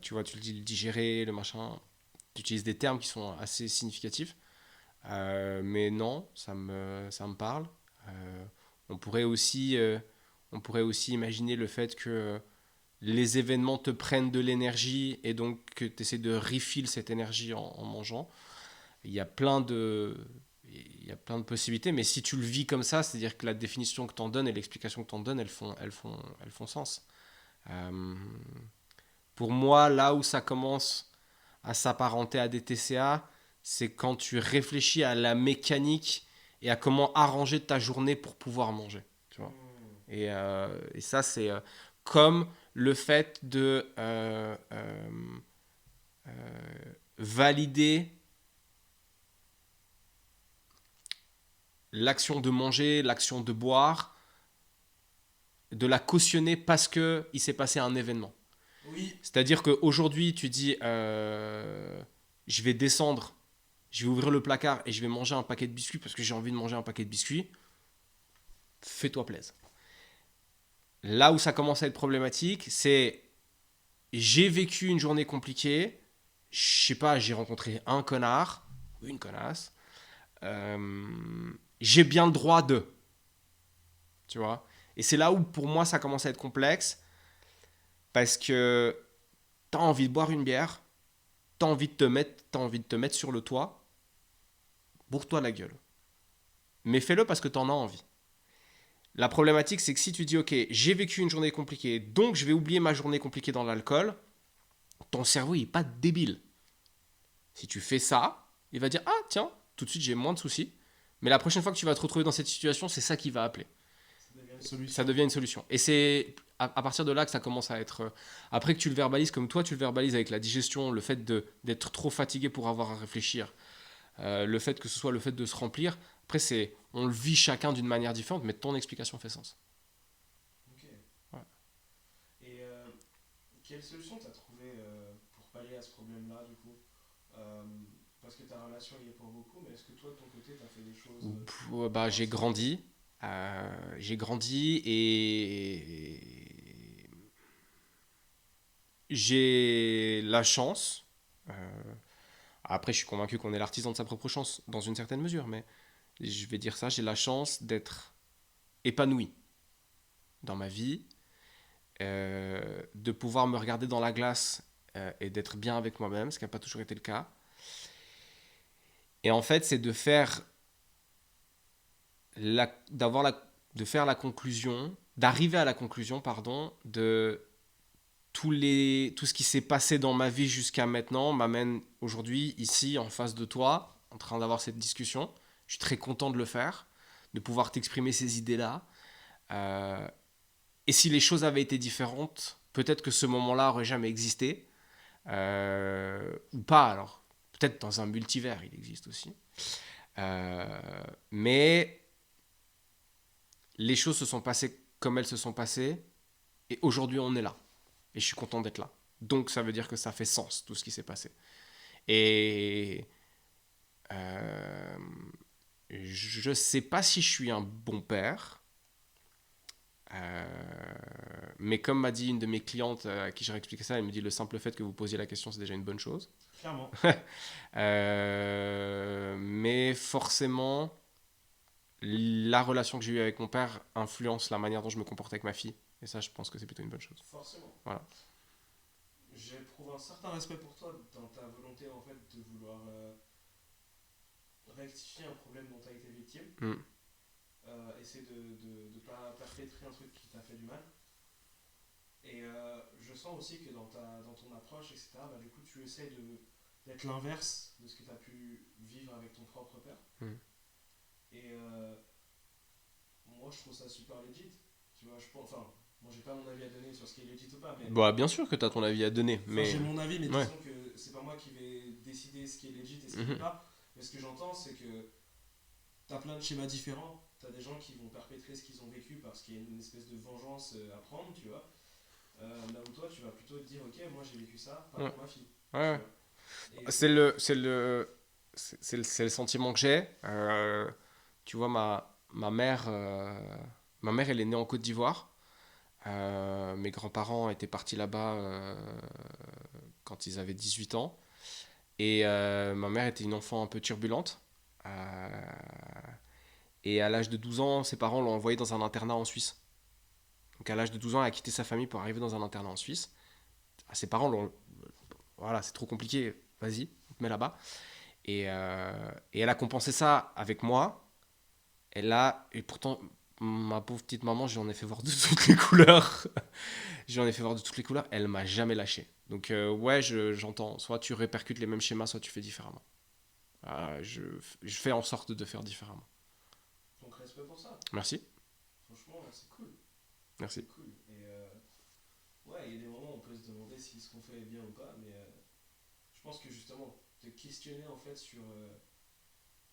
Tu vois, tu le dis, le digérer, le machin. Tu utilises des termes qui sont assez significatifs. Mais non, ça me parle. Euh, on pourrait aussi, euh, on pourrait aussi imaginer le fait que les événements te prennent de l'énergie et donc que tu essaies de refill cette énergie en mangeant. Il y a plein de, il y a plein de possibilités, mais si tu le vis comme ça, c'est-à-dire que la définition que tu en donnes et l'explication que tu en donnes, elles font sens. Euh, pour moi, là où ça commence à s'apparenter à des TCA, c'est quand tu réfléchis à la mécanique et à comment arranger ta journée pour pouvoir manger. Tu vois. Et ça, c'est comme le fait de valider l'action de manger, l'action de boire, de la cautionner parce que il s'est passé un événement. oui, C'est-à-dire qu'aujourd'hui, tu dis je vais descendre, je vais ouvrir le placard et je vais manger un paquet de biscuits parce que j'ai envie de manger un paquet de biscuits. Fais-toi plaisir. Là où ça commence à être problématique, c'est j'ai vécu une journée compliquée, je sais pas, j'ai rencontré un connard ou une connasse, j'ai bien le droit de, tu vois. Et c'est là où pour moi ça commence à être complexe parce que t'as envie de boire une bière, t'as envie de te mettre sur le toit, bourre-toi la gueule. Mais fais-le parce que t'en as envie. La problématique, c'est que si tu dis, ok, j'ai vécu une journée compliquée, donc je vais oublier ma journée compliquée dans l'alcool, ton cerveau, il n'est pas débile. Si tu fais ça, il va dire, ah tiens, tout de suite, j'ai moins de soucis. Mais la prochaine fois que tu vas te retrouver dans cette situation, c'est ça qui va appeler. Ça devient une solution. Et c'est à partir de là que ça commence à être... Après que tu le verbalises comme toi, tu le verbalises avec la digestion, le fait d'être trop fatigué pour avoir à réfléchir, le fait que ce soit le fait de se remplir. Après, on le vit chacun d'une manière différente, mais ton explication fait sens. Ok. Ouais. Et quelle solution tu as trouvé pour pallier à ce problème-là, du coup? Euh, Parce que ta relation y est pour beaucoup, mais est-ce que toi, de ton côté, tu as fait des choses Bah, j'ai particulières? grandi. J'ai grandi et j'ai la chance. euh, Après, je suis convaincu qu'on est l'artisan de sa propre chance, dans une certaine mesure, mais je vais dire ça, j'ai la chance d'être épanoui dans ma vie, de pouvoir me regarder dans la glace et d'être bien avec moi-même, ce qui n'a pas toujours été le cas. Et en fait, c'est d'avoir de faire la conclusion, d'arriver à la conclusion, pardon, de tout ce qui s'est passé dans ma vie jusqu'à maintenant m'amène aujourd'hui, ici, en face de toi, en train d'avoir cette discussion. Je suis très content de le faire, de pouvoir t'exprimer ces idées-là. Euh, et si les choses avaient été différentes, peut-être que ce moment-là aurait jamais existé. Ou pas, alors. Peut-être dans un multivers, il existe aussi. Mais les choses se sont passées comme elles se sont passées. Et aujourd'hui, on est là. Et je suis content d'être là. Donc, ça veut dire que ça fait sens, tout ce qui s'est passé. Et euh, je ne sais pas si je suis un bon père. Mais comme m'a dit une de mes clientes à qui j'ai expliqué ça, elle me dit le simple fait que vous posiez la question, c'est déjà une bonne chose. Clairement. Mais forcément, la relation que j'ai eue avec mon père influence la manière dont je me comporte avec ma fille. Et ça, je pense que c'est plutôt une bonne chose. Forcément. Voilà. J'éprouve un certain respect pour toi dans ta volonté en fait de vouloir rectifier un problème dont tu as été victime. Mm. Essayer de ne pas perpétrer un truc qui t'a fait du mal. Et je sens aussi que dans ton approche, etc., bah, du coup, tu essaies d'être l'inverse de ce que tu as pu vivre avec ton propre père. Mm. Et moi, je trouve ça super legit. Tu vois, enfin, moi, j'ai pas mon avis à donner sur ce qui est legit ou pas, mais Bah, bien sûr que tu as ton avis à donner, enfin, mais j'ai mon avis, mais ouais. disons que c'est pas moi qui vais décider ce qui est legit et ce qui n'est Mhm. pas. Mais ce que j'entends, c'est que t'as plein de schémas différents. T'as des gens qui vont perpétrer ce qu'ils ont vécu parce qu'il y a une espèce de vengeance à prendre, tu vois. Là où toi, tu vas plutôt te dire, ok, moi j'ai vécu ça, pas Ouais. pour ma fille, tu Ouais. vois. Et C'est le sentiment que j'ai. Tu vois, ma mère, elle est née en Côte d'Ivoire. Mes grands-parents étaient partis là-bas quand ils avaient 18 ans. Et ma mère était une enfant un peu turbulente. Euh, et à l'âge de 12 ans, ses parents l'ont envoyée dans un internat en Suisse. Donc à l'âge de 12 ans, elle a quitté sa famille pour arriver dans un internat en Suisse. Ses parents l'ont... Voilà, c'est trop compliqué, vas-y, on te met là-bas. Et elle a compensé ça avec moi. Et pourtant, ma pauvre petite maman, j'en ai fait voir de toutes les couleurs. J'en ai fait voir de toutes les couleurs. Elle m'a jamais lâché. Donc, ouais, j'entends. Soit tu répercutes les mêmes schémas, soit tu fais différemment. Je fais en sorte de faire différemment. donc respect pour ça. Merci. Franchement, c'est cool. Merci. C'est cool. Et ouais, il y a des moments où on peut se demander si ce qu'on fait est bien ou pas, mais je pense que justement, te questionner en fait sur.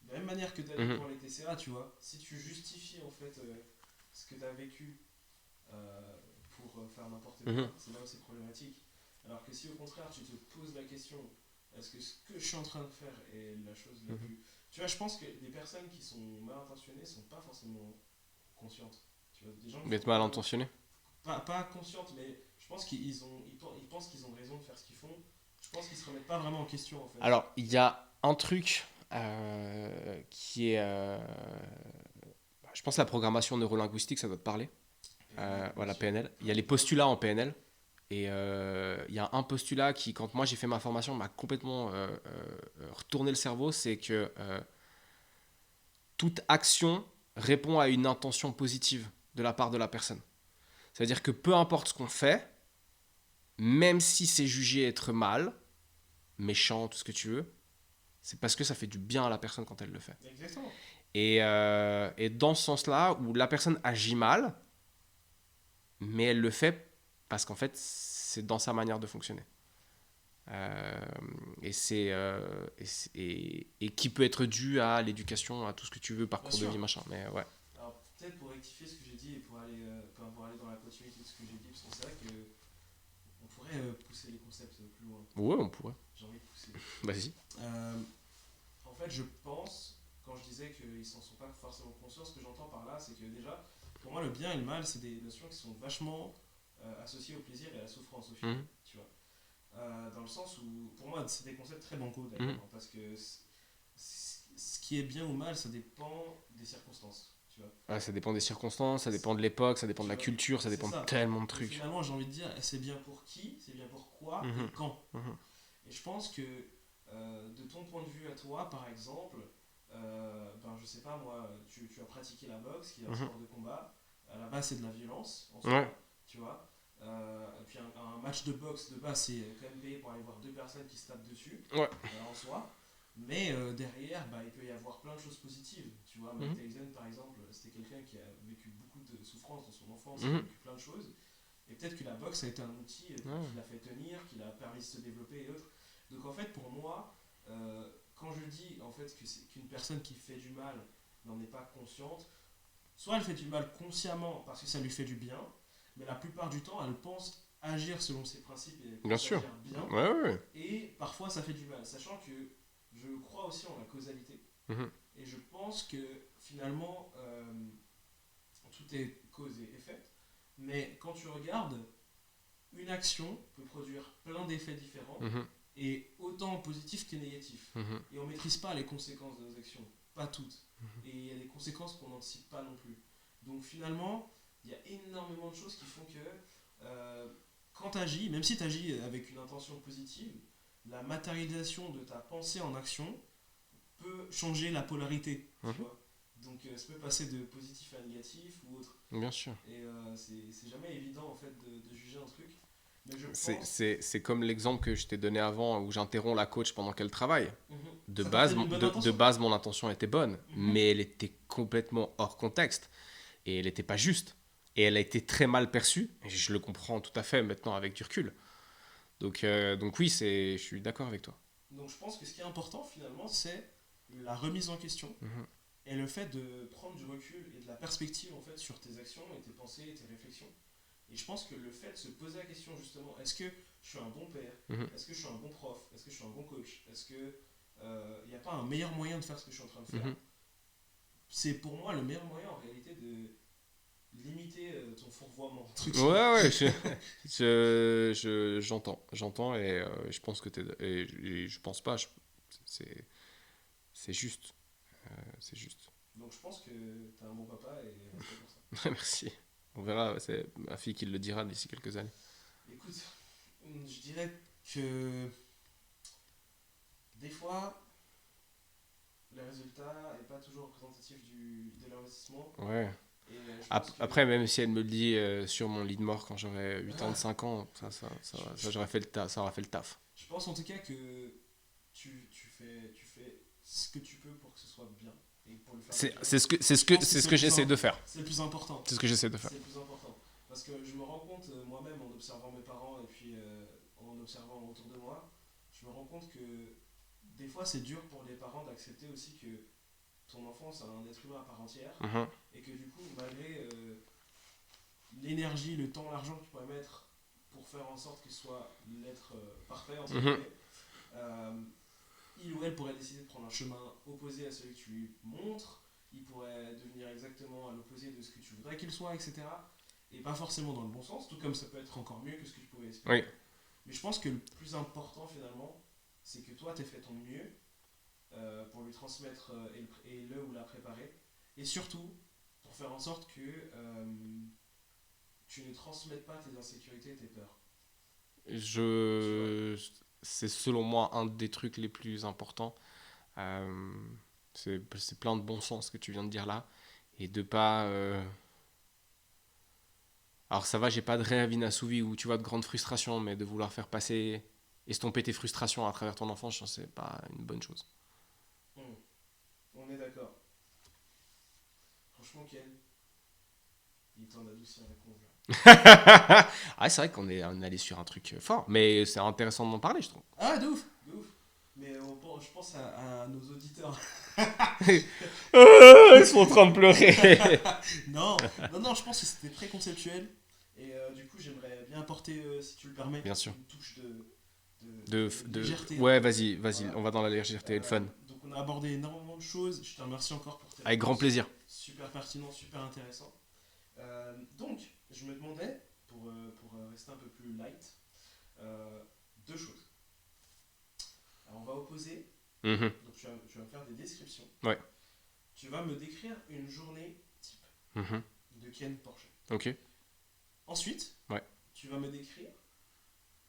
De la même manière que tu as dit Mhm. pour les TCA, tu vois, si tu justifies en fait ce que tu as vécu pour faire n'importe Mhm. quoi, c'est là où c'est problématique. Alors que si au contraire tu te poses la question, est-ce que ce que je suis en train de faire est la chose la Mhm. plus. Tu vois, je pense que les personnes qui sont mal intentionnées sont pas forcément conscientes. Tu vois, des gens qui sont D'être mal complètement. intentionné. Pas conscientes, mais je pense ils pensent qu'ils ont raison de faire ce qu'ils font. Je pense qu'ils se remettent pas vraiment en question en fait. Alors, il y a un truc qui est. Je pense la programmation neurolinguistique, ça doit te parler. PNL, bien Voilà, sûr. PNL. Il y a Très les bien. postulats en PNL. Et il y a un postulat qui, quand moi j'ai fait ma formation, m'a complètement retourné le cerveau, c'est que toute action répond à une intention positive de la part de la personne. C'est-à-dire que peu importe ce qu'on fait, même si c'est jugé être mal, méchant, tout ce que tu veux, c'est parce que ça fait du bien à la personne quand elle le fait. Exactement. Et dans ce sens-là, où la personne agit mal, mais elle le fait parce qu'en fait, c'est dans sa manière de fonctionner. Euh, et qui peut être dû à l'éducation, à tout ce que tu veux, Bien parcours de sûr. vie, machin. Mais ouais. Alors peut-être pour rectifier ce que j'ai dit et pour aller dans la continuité de ce que j'ai dit, parce que c'est vrai que on pourrait pousser les concepts plus loin. Ouais, on pourrait. J'ai envie de pousser. Vas-y. Euh, En fait, je pense, quand je disais qu'ils s'en sont pas forcément conscients, ce que j'entends par là, c'est que déjà, pour moi, le bien et le mal, c'est des notions qui sont vachement associées au plaisir et à la souffrance au final. Mhm. Tu vois. Dans le sens où, pour moi, c'est des concepts très bancals d'ailleurs, Mhm. parce que ce qui est bien ou mal, ça dépend des circonstances. Tu vois. Ouais, ça dépend des circonstances, ça dépend de l'époque, ça dépend de Tu la vois. culture, ça C'est dépend de ça. tellement de Donc, trucs. finalement, j'ai envie de dire, c'est bien pour qui, c'est bien pour quoi et Mhm. quand. Mhm. Et je pense que de ton point de vue à toi, par exemple, ben, je sais pas moi, tu as pratiqué la boxe, qui est un Mhm. sport de combat. À la base, c'est de la violence en Ouais. soi, tu vois. Et puis un match de boxe, de base, c'est quand même payé pour aller voir deux personnes qui se tapent dessus, Ouais. en soi. Mais derrière, bah, il peut y avoir plein de choses positives. Tu vois, Mike Mhm. Tyson, par exemple, c'était quelqu'un qui a vécu beaucoup de souffrances dans son enfance, qui a Mhm. vécu plein de choses. Et peut-être que la boxe a été un outil Ouais. qui l'a fait tenir, qui l'a permis de se développer et autres. Donc en fait, pour moi, quand je dis en fait que c'est qu'une personne qui fait du mal n'en est pas consciente, soit elle fait du mal consciemment parce que ça lui fait du bien, mais la plupart du temps, elle pense agir selon ses principes et elle Bien pense sûr. agir bien. Ouais, ouais, ouais. Et parfois, ça fait du mal, sachant que je crois aussi en la causalité. Mhm. Et je pense que finalement, tout est cause et effet. Mais quand tu regardes, une action peut produire plein d'effets différents, Mhm. et autant positifs que négatifs. Mhm. Et on ne maîtrise pas les conséquences de nos actions, pas toutes. Et il y a des conséquences qu'on n'anticipe pas non plus. Donc finalement, il y a énormément de choses qui font que quand tu agis, même si tu agis avec une intention positive, la matérialisation de ta pensée en action peut changer la polarité, tu Mhm. vois. Donc ça peut passer de positif à négatif ou autre. Bien sûr. Et c'est jamais évident en fait de juger un truc. Mais je C'est, pense. c'est, c'est comme l'exemple que je t'ai donné avant où j'interromps la coach pendant qu'elle travaille. Mhm. De Ça partait base, d'une bonne de intention. base, mon intention était bonne, Mhm. mais elle était complètement hors contexte et elle n'était pas juste. Et elle a été très mal perçue, et je le comprends tout à fait maintenant avec du recul. Donc oui, je suis d'accord avec toi. Donc je pense que ce qui est important finalement, c'est la remise en question Mhm. et le fait de prendre du recul et de la perspective en fait sur tes actions et tes pensées et tes réflexions. Et je pense que le fait de se poser la question justement, est-ce que je suis un bon père? Mhm. Est-ce que je suis un bon prof? Est-ce que je suis un bon coach? Est-ce que il n'y a pas un meilleur moyen de faire ce que je suis en train de faire? Mhm. C'est pour moi le meilleur moyen en réalité de limiter ton fourvoiement entre Ouais, guillemets. ouais, j'entends je pense que et je pense pas, c'est, c'est juste, c'est juste. Donc je pense que t'es un bon papa et respect pour ça. Merci. On verra, c'est ma fille qui le dira d'ici quelques années. Écoute, je dirais que des fois, le résultat n'est pas toujours représentatif de l'investissement. Ouais. Et je pense que. Après, même si elle me le dit sur mon lit de mort quand j'aurai 85 ans, je, ça, je- j'aurais fait ça aura fait le taf. je pense en tout cas que tu fais ce que tu peux pour que ce soit bien. Et pour le faire C'est bien. c'est ce que, c'est ce Je que, pense que c'est ce que j'essaie de faire. c'est le plus important. C'est ce que j'essaie de faire. C'est le plus important. Parce que je me rends compte moi-même en observant mes parents et puis en observant autour de moi, je me rends compte que des fois c'est dur pour les parents d'accepter aussi que ton enfant c'est un être humain à part entière Mhm. et que du coup malgré l'énergie, le temps, l'argent que tu pourrais mettre pour faire en sorte que ce soit l'être parfait entre Mhm. guillemets, euh, il ou elle pourrait décider de prendre un chemin opposé à celui que tu lui montres, il pourrait devenir exactement à l'opposé de ce que tu voudrais qu'il soit, etc. Et pas forcément dans le bon sens, tout comme ça peut être encore mieux que ce que tu pouvais Oui. espérer. Mais je pense que le plus important finalement, c'est que toi, tu aies fait ton mieux pour lui transmettre et le ou la préparer. Et surtout, pour faire en sorte que tu ne transmettes pas tes insécurités et tes peurs. C'est selon moi un des trucs les plus importants. Euh, c'est plein de bon sens que tu viens de dire là. Et de pas. Alors ça va, j'ai pas de rêve inassouvi ou tu vois de grandes frustrations, mais de vouloir faire passer, estomper tes frustrations à travers ton enfance, c'est pas une bonne chose. Hmm. On est d'accord. Franchement, Ken, il est temps d'adoucir la conve là. Ah, c'est vrai on est allé sur un truc fort, mais c'est intéressant d'en parler, je trouve. Ah, de ouf, de ouf. Mais je pense à nos auditeurs. Ils sont en train de pleurer. Non, non, non, je pense que c'était très conceptuel. Et du coup, j'aimerais bien apporter, si tu le permets, Bien sûr. une touche de légèreté un Ouais, peu. vas-y, Voilà. on va dans la légèreté et le fun. Donc, on a abordé énormément de choses. Je te remercie encore pour tes Avec grand réponses. plaisir. Super pertinent, super intéressant. Donc, je me demandais, pour rester un peu plus light, euh, deux choses. Alors, on va opposer. Mhm. Donc, tu vas me faire des descriptions. Ouais. Tu vas me décrire une journée type Mhm. de Ken Porcher. Ok. Ensuite, Ouais. tu vas me décrire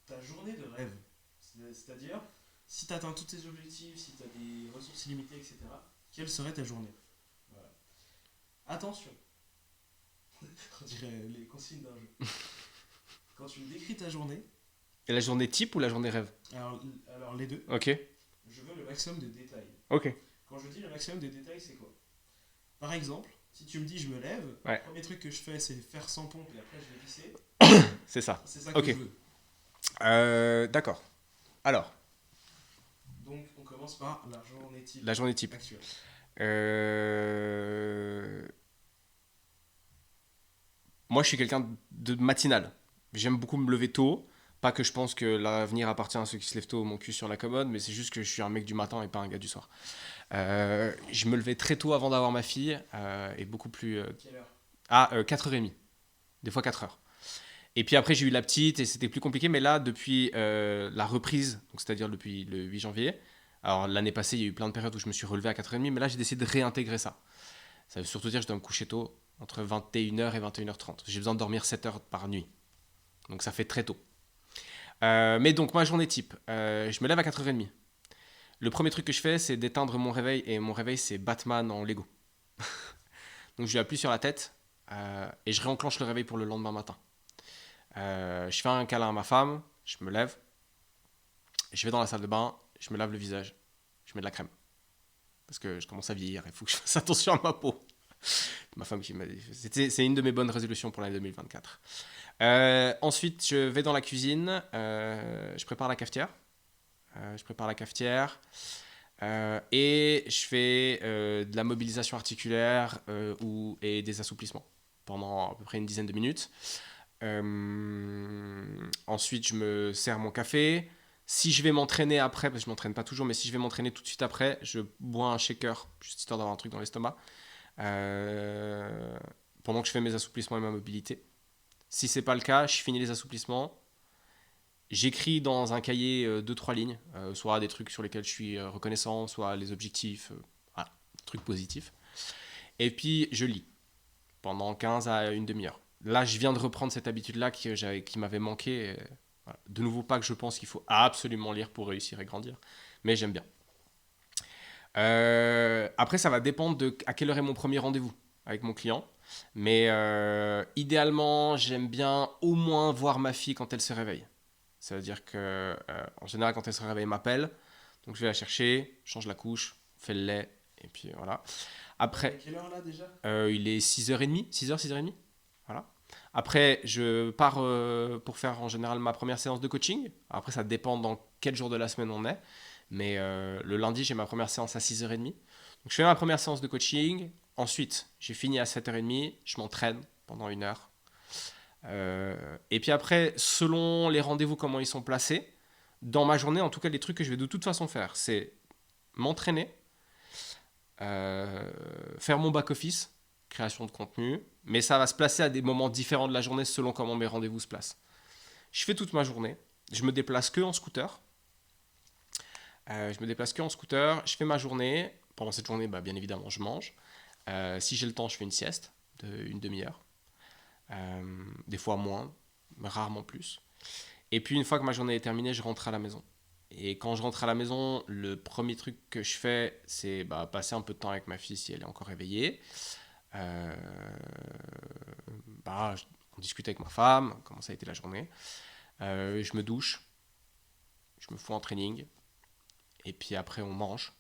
ta journée de rêve. C'est-à-dire, si tu atteins tous tes objectifs, si tu as des ressources illimitées, etc., quelle serait ta journée? Voilà. Attention, on dirait les consignes d'un jeu. Quand tu me décris ta journée, Et la journée type ou la journée rêve? alors les deux, Ok. je veux le maximum de détails. Ok. Quand je dis le maximum de détails, c'est quoi? Par exemple, si tu me dis je me lève, le Ouais. premier truc que je fais c'est faire 100 pompes et après je vais pisser, C'est ça. c'est ça que Ok. je veux. D'accord. Alors, Donc on commence par la journée type la journée type. actuelle. Euh, Moi, je suis quelqu'un de matinal. J'aime beaucoup me lever tôt. Pas que je pense que l'avenir appartient à ceux qui se lèvent tôt, mon cul sur la commode, mais c'est juste que je suis un mec du matin et pas un gars du soir. Je me levais très tôt avant d'avoir ma fille, et beaucoup plus. Quelle heure? 4h30, des fois 4h. Et puis après, j'ai eu la petite et c'était plus compliqué, mais là, depuis la reprise, donc c'est-à-dire depuis le 8 janvier, alors l'année passée, il y a eu plein de périodes où je me suis relevé à 4h30, mais là, j'ai décidé de réintégrer ça. Ça veut surtout dire que je dois me coucher tôt, entre 21h et 21h30. J'ai besoin de dormir 7 heures par nuit. Donc ça fait très tôt. Mais donc, ma journée type, je me lève à 4h30. Le premier truc que je fais, c'est d'éteindre mon réveil, et mon réveil, c'est Batman en Lego. Donc je lui appuie sur la tête, et je réenclenche le réveil pour le lendemain matin. Je fais un câlin à ma femme, je me lève, je vais dans la salle de bain, je me lave le visage, je mets de la crème. Parce que je commence à vieillir, il faut que je fasse attention à ma peau. Ma femme qui m'a dit. C'est une de mes bonnes résolutions pour l'année 2024. Ensuite, je vais dans la cuisine, je prépare la cafetière. Et je fais de la mobilisation articulaire et des assouplissements pendant à peu près une dizaine de minutes. Ensuite, je me sers mon café. Si je vais m'entraîner après, parce que je m'entraîne pas toujours, mais si je vais m'entraîner tout de suite après, je bois un shaker, juste histoire d'avoir un truc dans l'estomac, euh, pendant que je fais mes assouplissements et ma mobilité. Si c'est pas le cas, je finis les assouplissements. J'écris dans un cahier 2-3 lignes, soit des trucs sur lesquels je suis reconnaissant, soit les objectifs, voilà, trucs positifs. Et puis je lis pendant 15 à une demi-heure. Là, je viens de reprendre cette habitude-là qui m'avait manqué. Voilà. De nouveau, pas que je pense qu'il faut absolument lire pour réussir et grandir, mais j'aime bien. Après, ça va dépendre de à quelle heure est mon premier rendez-vous avec mon client. Mais idéalement, j'aime bien au moins voir ma fille quand elle se réveille. Ça veut dire que, en général, quand elle se réveille, elle m'appelle. Donc je vais la chercher, je change la couche, on fait le lait, et puis voilà. À Après, quelle heure là déjà? il est 6h30, 6h, 6h30. Voilà. Après, je pars pour faire en général ma première séance de coaching. Après, ça dépend dans quel jour de la semaine on est. Mais le lundi, j'ai ma première séance à 6h30. Donc, je fais ma première séance de coaching. Ensuite, j'ai fini à 7h30. Je m'entraîne pendant une heure. Et puis après, selon les rendez-vous, comment ils sont placés, dans ma journée, en tout cas, les trucs que je vais de toute façon faire, c'est m'entraîner, faire mon back-office, création de contenu, mais ça va se placer à des moments différents de la journée selon comment mes rendez-vous se placent. Je fais toute ma journée, je me déplace que en scooter, je fais ma journée, pendant cette journée, bah, bien évidemment, je mange. Si j'ai le temps, je fais une sieste d'une demi-heure, des fois moins, mais rarement plus. Et puis une fois que ma journée est terminée, je rentre à la maison. Et quand je rentre à la maison, le premier truc que je fais, c'est passer un peu de temps avec ma fille si elle est encore réveillée. Euh, on discute avec ma femme, comment ça a été la journée. Je me douche, je me fous en training, et puis après on mange.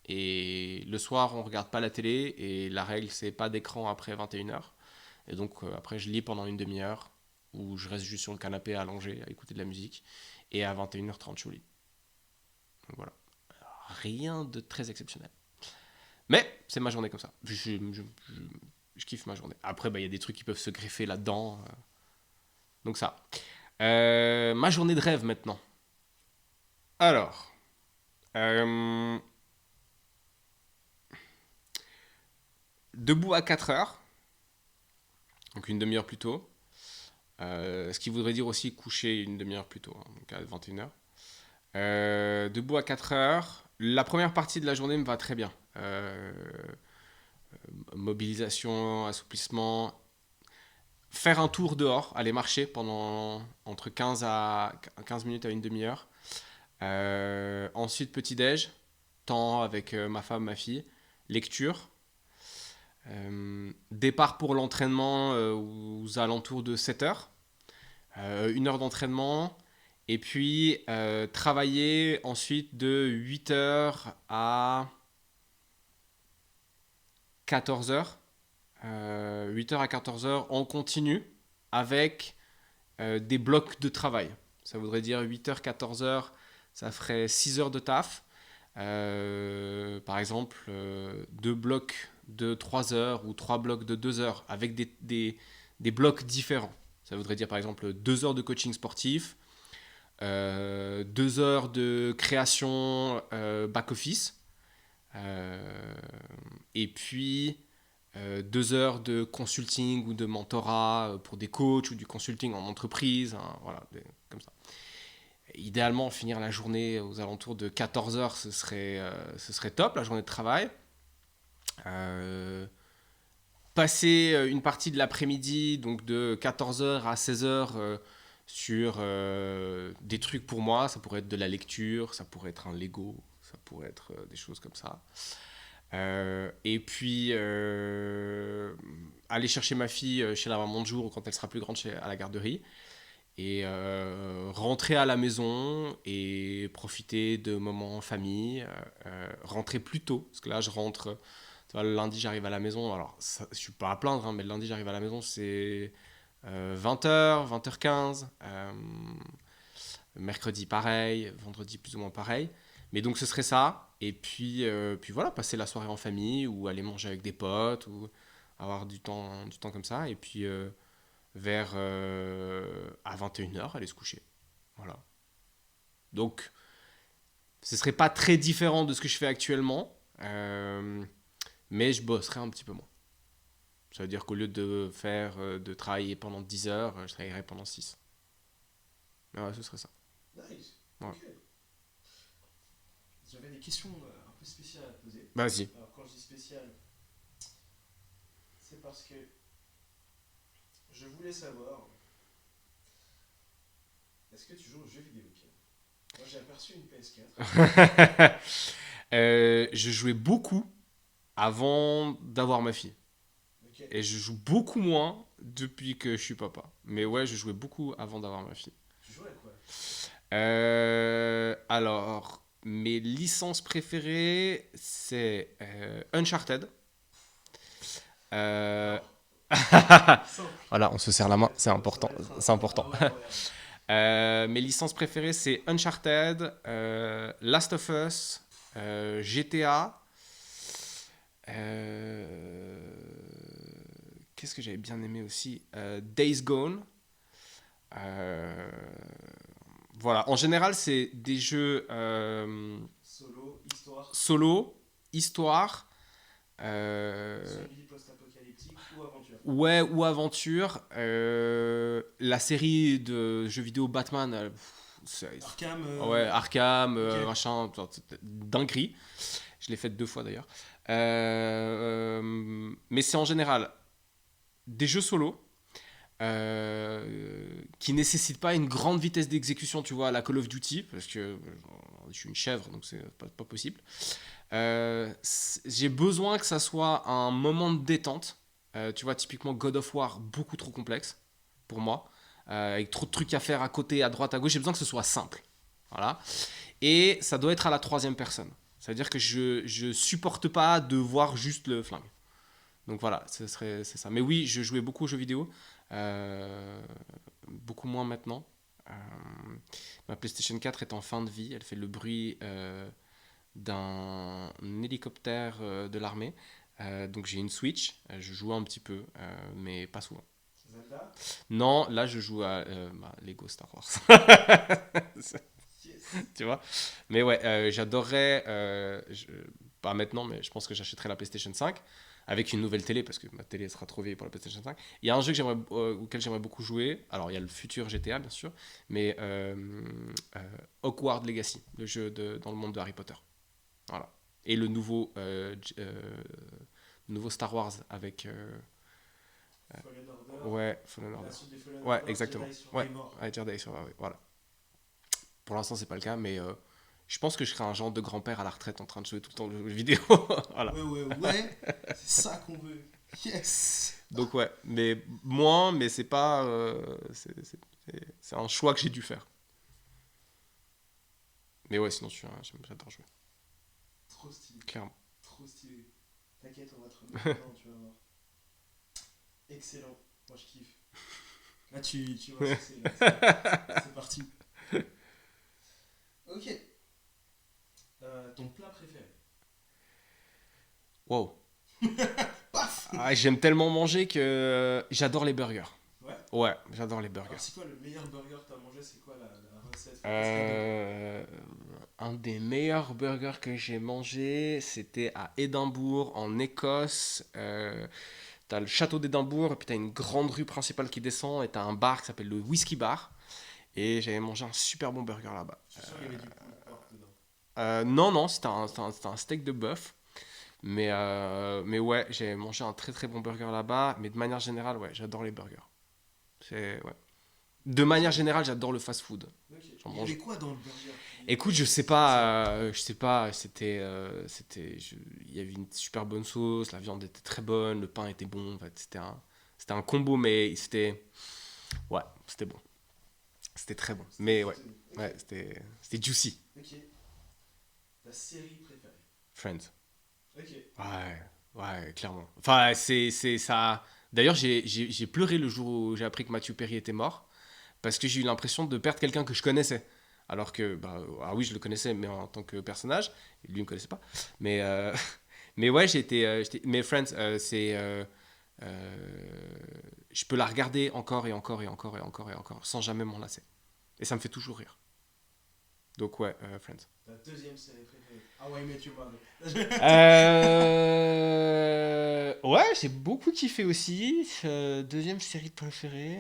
Et le soir, on regarde pas la télé, et la règle, c'est pas d'écran après 21h. Et donc après, je lis pendant une demi-heure, où je reste juste sur le canapé allongé, à écouter de la musique. Et à 21h30, je suis au lit. Donc voilà. Rien de très exceptionnel. Mais c'est ma journée comme ça. Je kiffe ma journée. Après, il y a des trucs qui peuvent se greffer là-dedans. Donc ça. Ma journée de rêve maintenant. Alors, euh, debout à 4 heures, donc une demi-heure plus tôt. Ce qui voudrait dire aussi coucher une demi-heure plus tôt, hein, donc à 21h. Debout à 4 heures. La première partie de la journée me va très bien. Mobilisation, assouplissement. Faire un tour dehors, aller marcher pendant entre 15 minutes à une demi-heure. Ensuite, petit-déj, temps avec ma femme, ma fille. Lecture. Départ pour l'entraînement aux alentours de 7 heures. Une heure d'entraînement. Et puis, travailler ensuite de 8 heures à 14 heures. 8 heures à 14 heures en continu avec des blocs de travail. Ça voudrait dire 8 heures, 14 heures, ça ferait 6 heures de taf. Par exemple, 2 blocs de 3 heures ou 3 blocs de 2 heures avec des blocs différents. Ça voudrait dire par exemple 2 heures de coaching sportif, 2 heures de création back-office, et puis 2 heures de consulting ou de mentorat pour des coachs ou du consulting en entreprise, hein, voilà, comme ça. Idéalement, finir la journée aux alentours de 14 heures, ce serait top, la journée de travail. Euh, Passer une partie de l'après-midi, donc de 14 heures à 16 heures, sur des trucs pour moi. Ça pourrait être de la lecture, ça pourrait être un Lego, ça pourrait être des choses comme ça. Et puis aller chercher ma fille chez la maman de jour quand elle sera plus grande à la garderie. Et rentrer à la maison et profiter de moments en famille. Rentrer plus tôt, parce que là je rentre. Tu vois, le lundi j'arrive à la maison. Alors ça, je suis pas à plaindre, hein, mais le lundi j'arrive à la maison, c'est 20h, 20h15. Mercredi pareil, vendredi plus ou moins pareil. Mais donc ce serait ça. Et puis voilà, passer la soirée en famille ou aller manger avec des potes ou avoir du temps comme ça. Et puis vers à 21h, aller se coucher. Voilà. Donc ce serait pas très différent de ce que je fais actuellement. Mais je bosserai un petit peu moins. Ça veut dire qu'au lieu de travailler pendant 10 heures, je travaillerai pendant 6. Ouais, ce serait ça. Nice. Ouais. Ok. J'avais des questions un peu spéciales à te poser. Vas-y. Alors, quand je dis spéciales, c'est parce que je voulais savoir, est-ce que tu joues aux jeux vidéo, Pierre? Moi, j'ai aperçu une PS4. Je jouais beaucoup avant d'avoir ma fille. Ok. Et je joue beaucoup moins depuis que je suis papa. Mais ouais, je jouais beaucoup avant d'avoir ma fille. Tu joues à quoi? Alors, mes licences préférées, c'est Uncharted. Euh, Alors, simple. voilà, on se serre la main, c'est important. Ça va être C'est important. Ah ouais, incroyable. Mes licences préférées, c'est Uncharted, Last of Us, GTA. euh, Qu'est-ce que j'avais bien aimé aussi? Days Gone. Euh, voilà, en général, c'est des jeux Solo, histoire, solo, histoire, euh, zombie post-apocalyptique ou aventure. ouais, ou aventure. La série de jeux vidéo Batman, Arkham. ouais, Arkham, Ok. machin, dinguerie. Je l'ai faite 2 fois d'ailleurs. Mais c'est en général des jeux solo qui qui nécessite pas une grande vitesse d'exécution, tu vois, à la Call of Duty, parce que je suis une chèvre, donc c'est pas possible. J'ai besoin que ça soit un moment de détente. Tu vois, typiquement God of War, beaucoup trop complexe pour moi, avec trop de trucs à faire à côté, à droite, à gauche. J'ai besoin que ce soit simple. Voilà. Et ça doit être à la troisième personne. Ça veut dire que je supporte pas de voir juste le flingue. Donc voilà, c'est ça. Mais oui, je jouais beaucoup aux jeux vidéo. Euh, Beaucoup moins maintenant. Euh, Ma PlayStation 4 est en fin de vie. Elle fait le bruit d'un hélicoptère de l'armée. Donc j'ai une Switch. Je joue un petit peu, mais pas souvent. Zelda? Non, là je joue à Lego Star Wars. Yes. Tu vois. Mais ouais, j'adorerais, pas maintenant, mais je pense que j'achèterai la PlayStation 5 avec une nouvelle télé parce que ma télé sera trop vieille pour la PlayStation 5. Il y a un jeu auquel j'aimerais beaucoup jouer. Alors il y a le futur GTA bien sûr, mais Hogwarts Legacy, le jeu dans le monde de Harry Potter. Voilà. Et le nouveau Star Wars avec Fallen Order. ouais, Fallen La Order. suite des Fallen Ouais, Order, exactement. Jedi Ouais, Survivor. ouais, Jedi Survivor, voilà. Pour l'instant, c'est pas le cas, mais je pense que je serai un genre de grand-père à la retraite en train de jouer tout le temps aux jeux vidéo. Voilà. Ouais, ouais, ouais. C'est ça qu'on veut. Yes. Donc ouais, mais moins, mais c'est pas, c'est un choix que j'ai dû faire. Mais ouais, sinon j'adore jouer, Trop stylé. clairement. Trop stylé. T'inquiète, on va te remettre dedans, tu vas voir. Excellent. Moi, je kiffe. Là, tu vois ce que c'est. C'est parti. Ok. Ton plat préféré? Wow. Paf. Ah, j'aime tellement manger que j'adore les burgers. Ouais. Ouais, j'adore les burgers. Alors, c'est quoi le meilleur burger que t'as mangé? C'est quoi la recette? Enfin, qu'est-ce qu'il y a dedans? Euh, un des meilleurs burgers que j'ai mangé, c'était à Édimbourg, en Écosse. T'as le château d'Édimbourg, et puis t'as une grande rue principale qui descend, et t'as un bar qui s'appelle le Whisky Bar. Et j'avais mangé un super bon burger là-bas. Je suis sûr qu'il y avait du pulled pork dedans. Non, non, c'était un steak de bœuf. Mais ouais, j'ai mangé un très très bon burger là-bas. Mais de manière générale, ouais, j'adore les burgers. Ouais. De manière générale, j'adore le fast-food. Ok. J'en Il y mange. avait quoi dans le burger qui Écoute, était spécial? je sais pas, il y avait une super bonne sauce, la viande était très bonne, le pain était bon, en fait, c'était un combo, mais ouais, c'était bon, c'était très bon, C'était mais ouais, futile. Ok. ouais, c'était juicy, Ok. Ta série préférée? Friends, Ok. ouais, ouais, clairement, enfin, c'est ça, d'ailleurs, j'ai pleuré le jour où j'ai appris que Matthew Perry était mort, parce que j'ai eu l'impression de perdre quelqu'un que je connaissais. Alors que, bah, ah oui, je le connaissais, mais en tant que personnage, lui ne me connaissait pas. Mais, mais ouais, mais Friends, je peux la regarder encore et encore et encore et encore et encore, sans jamais m'en lasser. Et ça me fait toujours rire. Donc ouais, Friends. Ta deuxième série préférée? How I Met Your Mother. Ouais, j'ai beaucoup kiffé aussi. Deuxième série préférée.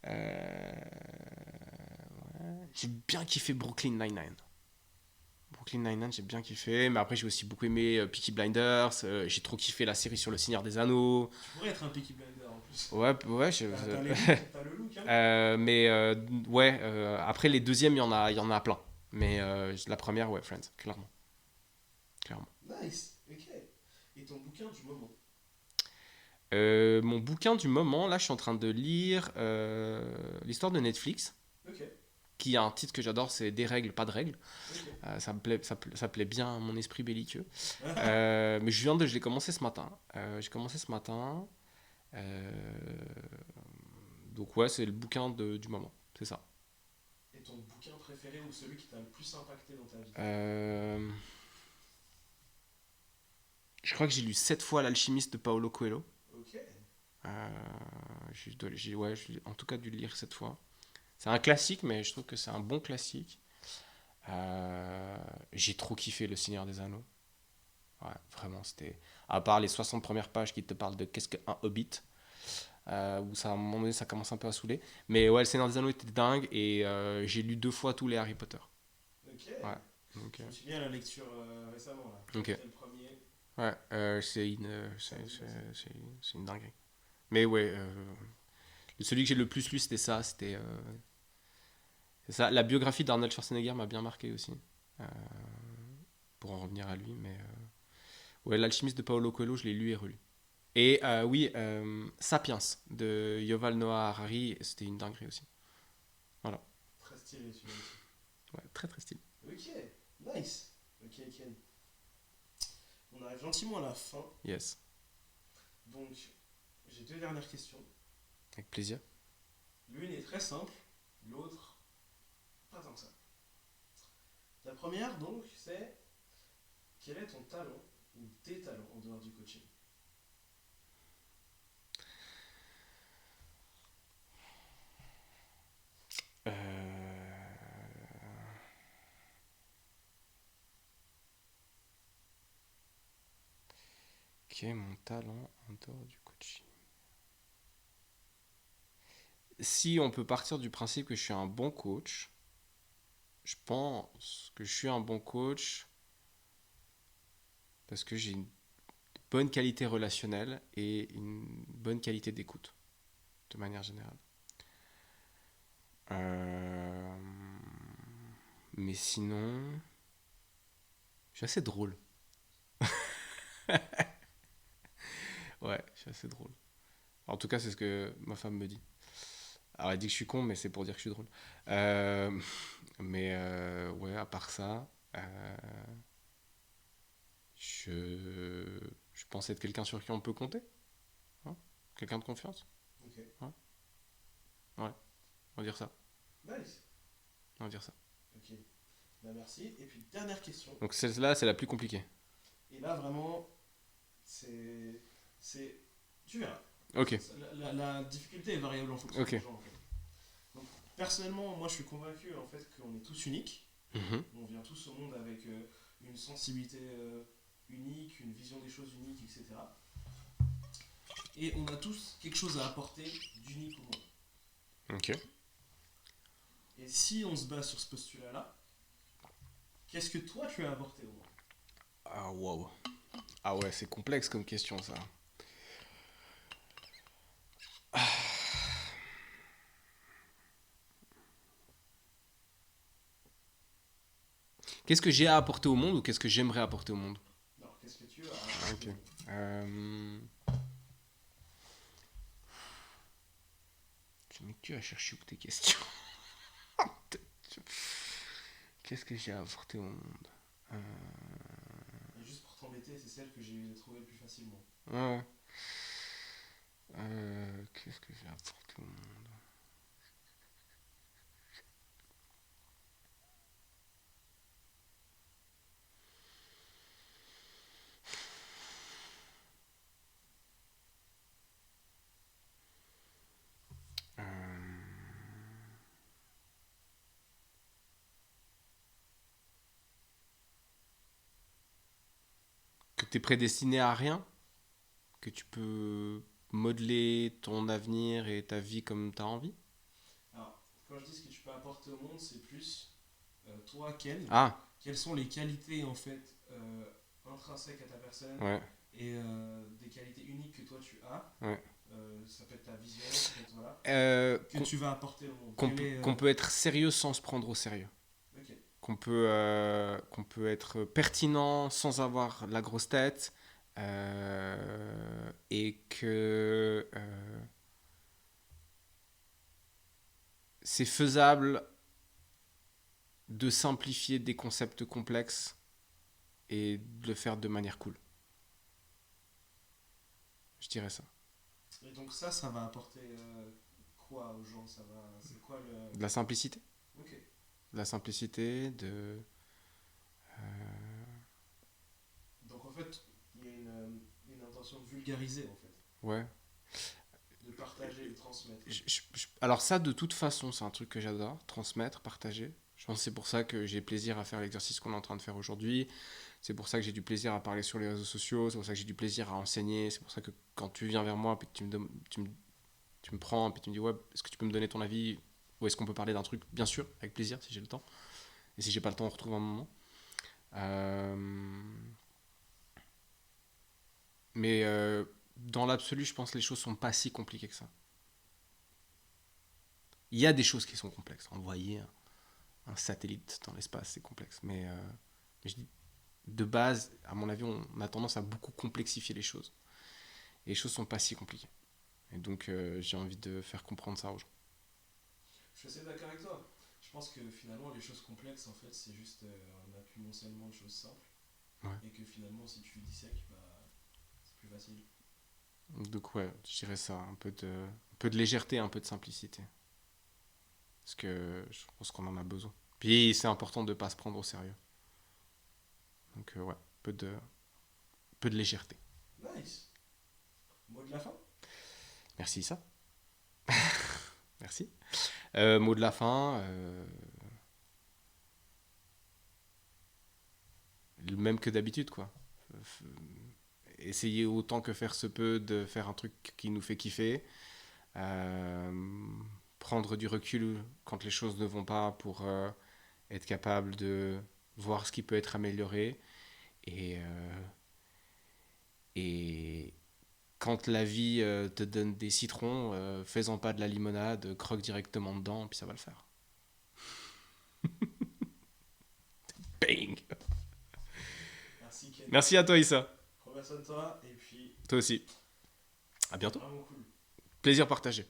Euh, j'ai bien kiffé Brooklyn Nine-Nine. Brooklyn Nine-Nine, j'ai bien kiffé. Mais après, j'ai aussi beaucoup aimé Peaky Blinders. J'ai trop kiffé la série sur le Seigneur des Anneaux. Tu pourrais être un Peaky Blinder en plus. Ouais, ouais. T'as le look, hein? Mais ouais, après les deuxièmes, il y en a plein. Mais la première, ouais, Friends, clairement. Clairement. Nice. Ok. Et ton bouquin du moment? Mon bouquin du moment, là, je suis en train de lire l'histoire de Netflix, Ok. qui a un titre que j'adore, c'est Des règles, pas de règles. Ok. Ça plaît bien à mon esprit belliqueux. Mais je l'ai commencé ce matin. J'ai commencé ce matin. Euh, donc ouais, c'est le bouquin du moment, c'est ça. Et ton bouquin préféré ou celui qui t'a le plus impacté dans ta vie? Euh, je crois que j'ai lu 7 fois L'Alchimiste de Paolo Coelho. Ok. Euh, ouais, j'ai en tout cas dû le lire 7 fois. C'est un classique, mais je trouve que c'est un bon classique. J'ai trop kiffé Le Seigneur des Anneaux. Ouais, vraiment, c'était. À part les 60 premières pages qui te parlent de qu'est-ce qu'un hobbit, où ça, à un moment donné, ça commence un peu à saouler. Mais ouais, Le Seigneur des Anneaux était dingue et j'ai lu 2 fois tous les Harry Potter. Ok. Ouais, donc, Je me suis mis à la lecture récemment là. J'ai ok. fait le premier. Ouais, Ça me dit pas ça. c'est une dinguerie. Mais ouais, Celui que j'ai le plus lu, c'était ça. C'est ça. La biographie d'Arnold Schwarzenegger m'a bien marqué aussi. Euh, pour en revenir à lui. Mais ouais, L'Alchimiste de Paolo Coelho, je l'ai lu et relu. Et oui, Sapiens de Yuval Noah Harari, c'était une dinguerie aussi. Voilà. Très stylé celui-là aussi. Ouais, très très stylé. Ok, nice. Ok, Ken. On arrive gentiment à la fin. Yes, Donc, j'ai deux dernières questions. avec plaisir. L'une est très simple, l'autre, pas tant que ça. La première, donc, c'est quel est ton talent ou tes talents en dehors du coaching? Quel est mon talent en dehors du coaching? Si on peut partir du principe que je suis un bon coach, je pense que je suis un bon coach parce que j'ai une bonne qualité relationnelle et une bonne qualité d'écoute, de manière générale. Euh, Mais sinon, je suis assez drôle. Ouais, je suis assez drôle. En tout cas, c'est ce que ma femme me dit. Alors, elle dit que je suis con, mais c'est pour dire que je suis drôle. Euh, ouais, à part ça, je, je pense être quelqu'un sur qui on peut compter. Hein. Quelqu'un de confiance. Ok, Ouais, ouais, on va dire ça. nice. On va dire ça. Ok, bah merci. Et puis, dernière question. Donc, celle-là, c'est la plus compliquée. Et là, vraiment, c'est. c'est tu verras. Ok, La difficulté est variable en fonction ok. des gens, en fait. Donc, personnellement, moi, je suis convaincu, en fait, qu'on est tous uniques. Mhm. On vient tous au monde avec une sensibilité unique, une vision des choses unique, etc. Et on a tous quelque chose à apporter d'unique au monde. Ok. Et si on se base sur ce postulat-là, qu'est-ce que toi tu as apporté au monde? Ah, wow. Ah ouais, c'est complexe comme question, ça. Qu'est-ce que j'ai à apporter au monde ou qu'est-ce que j'aimerais apporter au monde? Non, qu'est-ce que tu as à Ah, apporter ok. au monde? Euh... Mais tu as cherché où tes questions? Qu'est-ce que j'ai à apporter au monde? Euh, Et juste pour t'embêter, c'est celle que j'ai trouvée le plus facilement. Ouais. Qu'est-ce que j'ai à apporter au monde? Euh, Que tu es prédestiné à rien? Que tu peux modeler ton avenir et ta vie comme tu as envie? Alors, quand je dis ce que tu peux apporter au monde, c'est plus toi, Ken, Ah, quelles sont les qualités en fait intrinsèques à ta personne ouais, et des qualités uniques que toi tu as. ouais. Ça peut être ta vision, ça peut être voilà, Euh, que tu vas apporter au monde. qu'on peut, qu'on peut être sérieux sans se prendre au sérieux. Ok. Qu'on peut être pertinent sans avoir la grosse tête. Et que c'est faisable de simplifier des concepts complexes et de le faire de manière cool. Je dirais ça. Et donc ça va apporter quoi aux gens? Ça va, c'est quoi le... De la simplicité. Ok. De la simplicité, de... Donc en fait, il y a une intention de vulgariser en fait, Ouais. de partager, de transmettre. Alors ça, de toute façon, c'est un truc que j'adore, transmettre, partager. Je pense que c'est pour ça que j'ai plaisir à faire l'exercice qu'on est en train de faire aujourd'hui. C'est pour ça que j'ai du plaisir à parler sur les réseaux sociaux. C'est pour ça que j'ai du plaisir à enseigner. C'est pour ça que quand tu viens vers moi, puis que tu me prends, puis tu me dis, ouais, est-ce que tu peux me donner ton avis? Ou est-ce qu'on peut parler d'un truc? Bien sûr, avec plaisir, si j'ai le temps. Et si j'ai pas le temps, on retrouve un moment. Euh, Mais dans l'absolu, je pense que les choses sont pas si compliquées que ça. Il y a des choses qui sont complexes. Envoyer un satellite dans l'espace, c'est complexe. Mais je dis, de base, à mon avis, on a tendance à beaucoup complexifier les choses. Et les choses sont pas si compliquées. Et donc, j'ai envie de faire comprendre ça aux gens. Je suis assez d'accord avec toi. Je pense que finalement, les choses complexes, en fait, c'est juste un amoncellement de choses simples. Ouais. Et que finalement, si tu dissèques, bah, c'est plus facile. Donc, ouais, je dirais ça. Un peu de légèreté, un peu de simplicité. Parce que je pense qu'on en a besoin. Puis, c'est important de ne pas se prendre au sérieux. Donc, ouais, peu de légèreté. Nice. Mot de la fin? Merci, ça. Merci. Mot de la fin. Le même que d'habitude, quoi. Essayer autant que faire se peut de faire un truc qui nous fait kiffer. Prendre du recul quand les choses ne vont pas pour être capable de voir ce qui peut être amélioré. Et quand la vie te donne des citrons, fais-en pas de la limonade, croque directement dedans, puis ça va le faire. Bang! Merci Ken. Merci à toi, Issa. Prends bien soin de toi et puis Toi aussi. À c'était bientôt. vraiment cool. Plaisir partagé.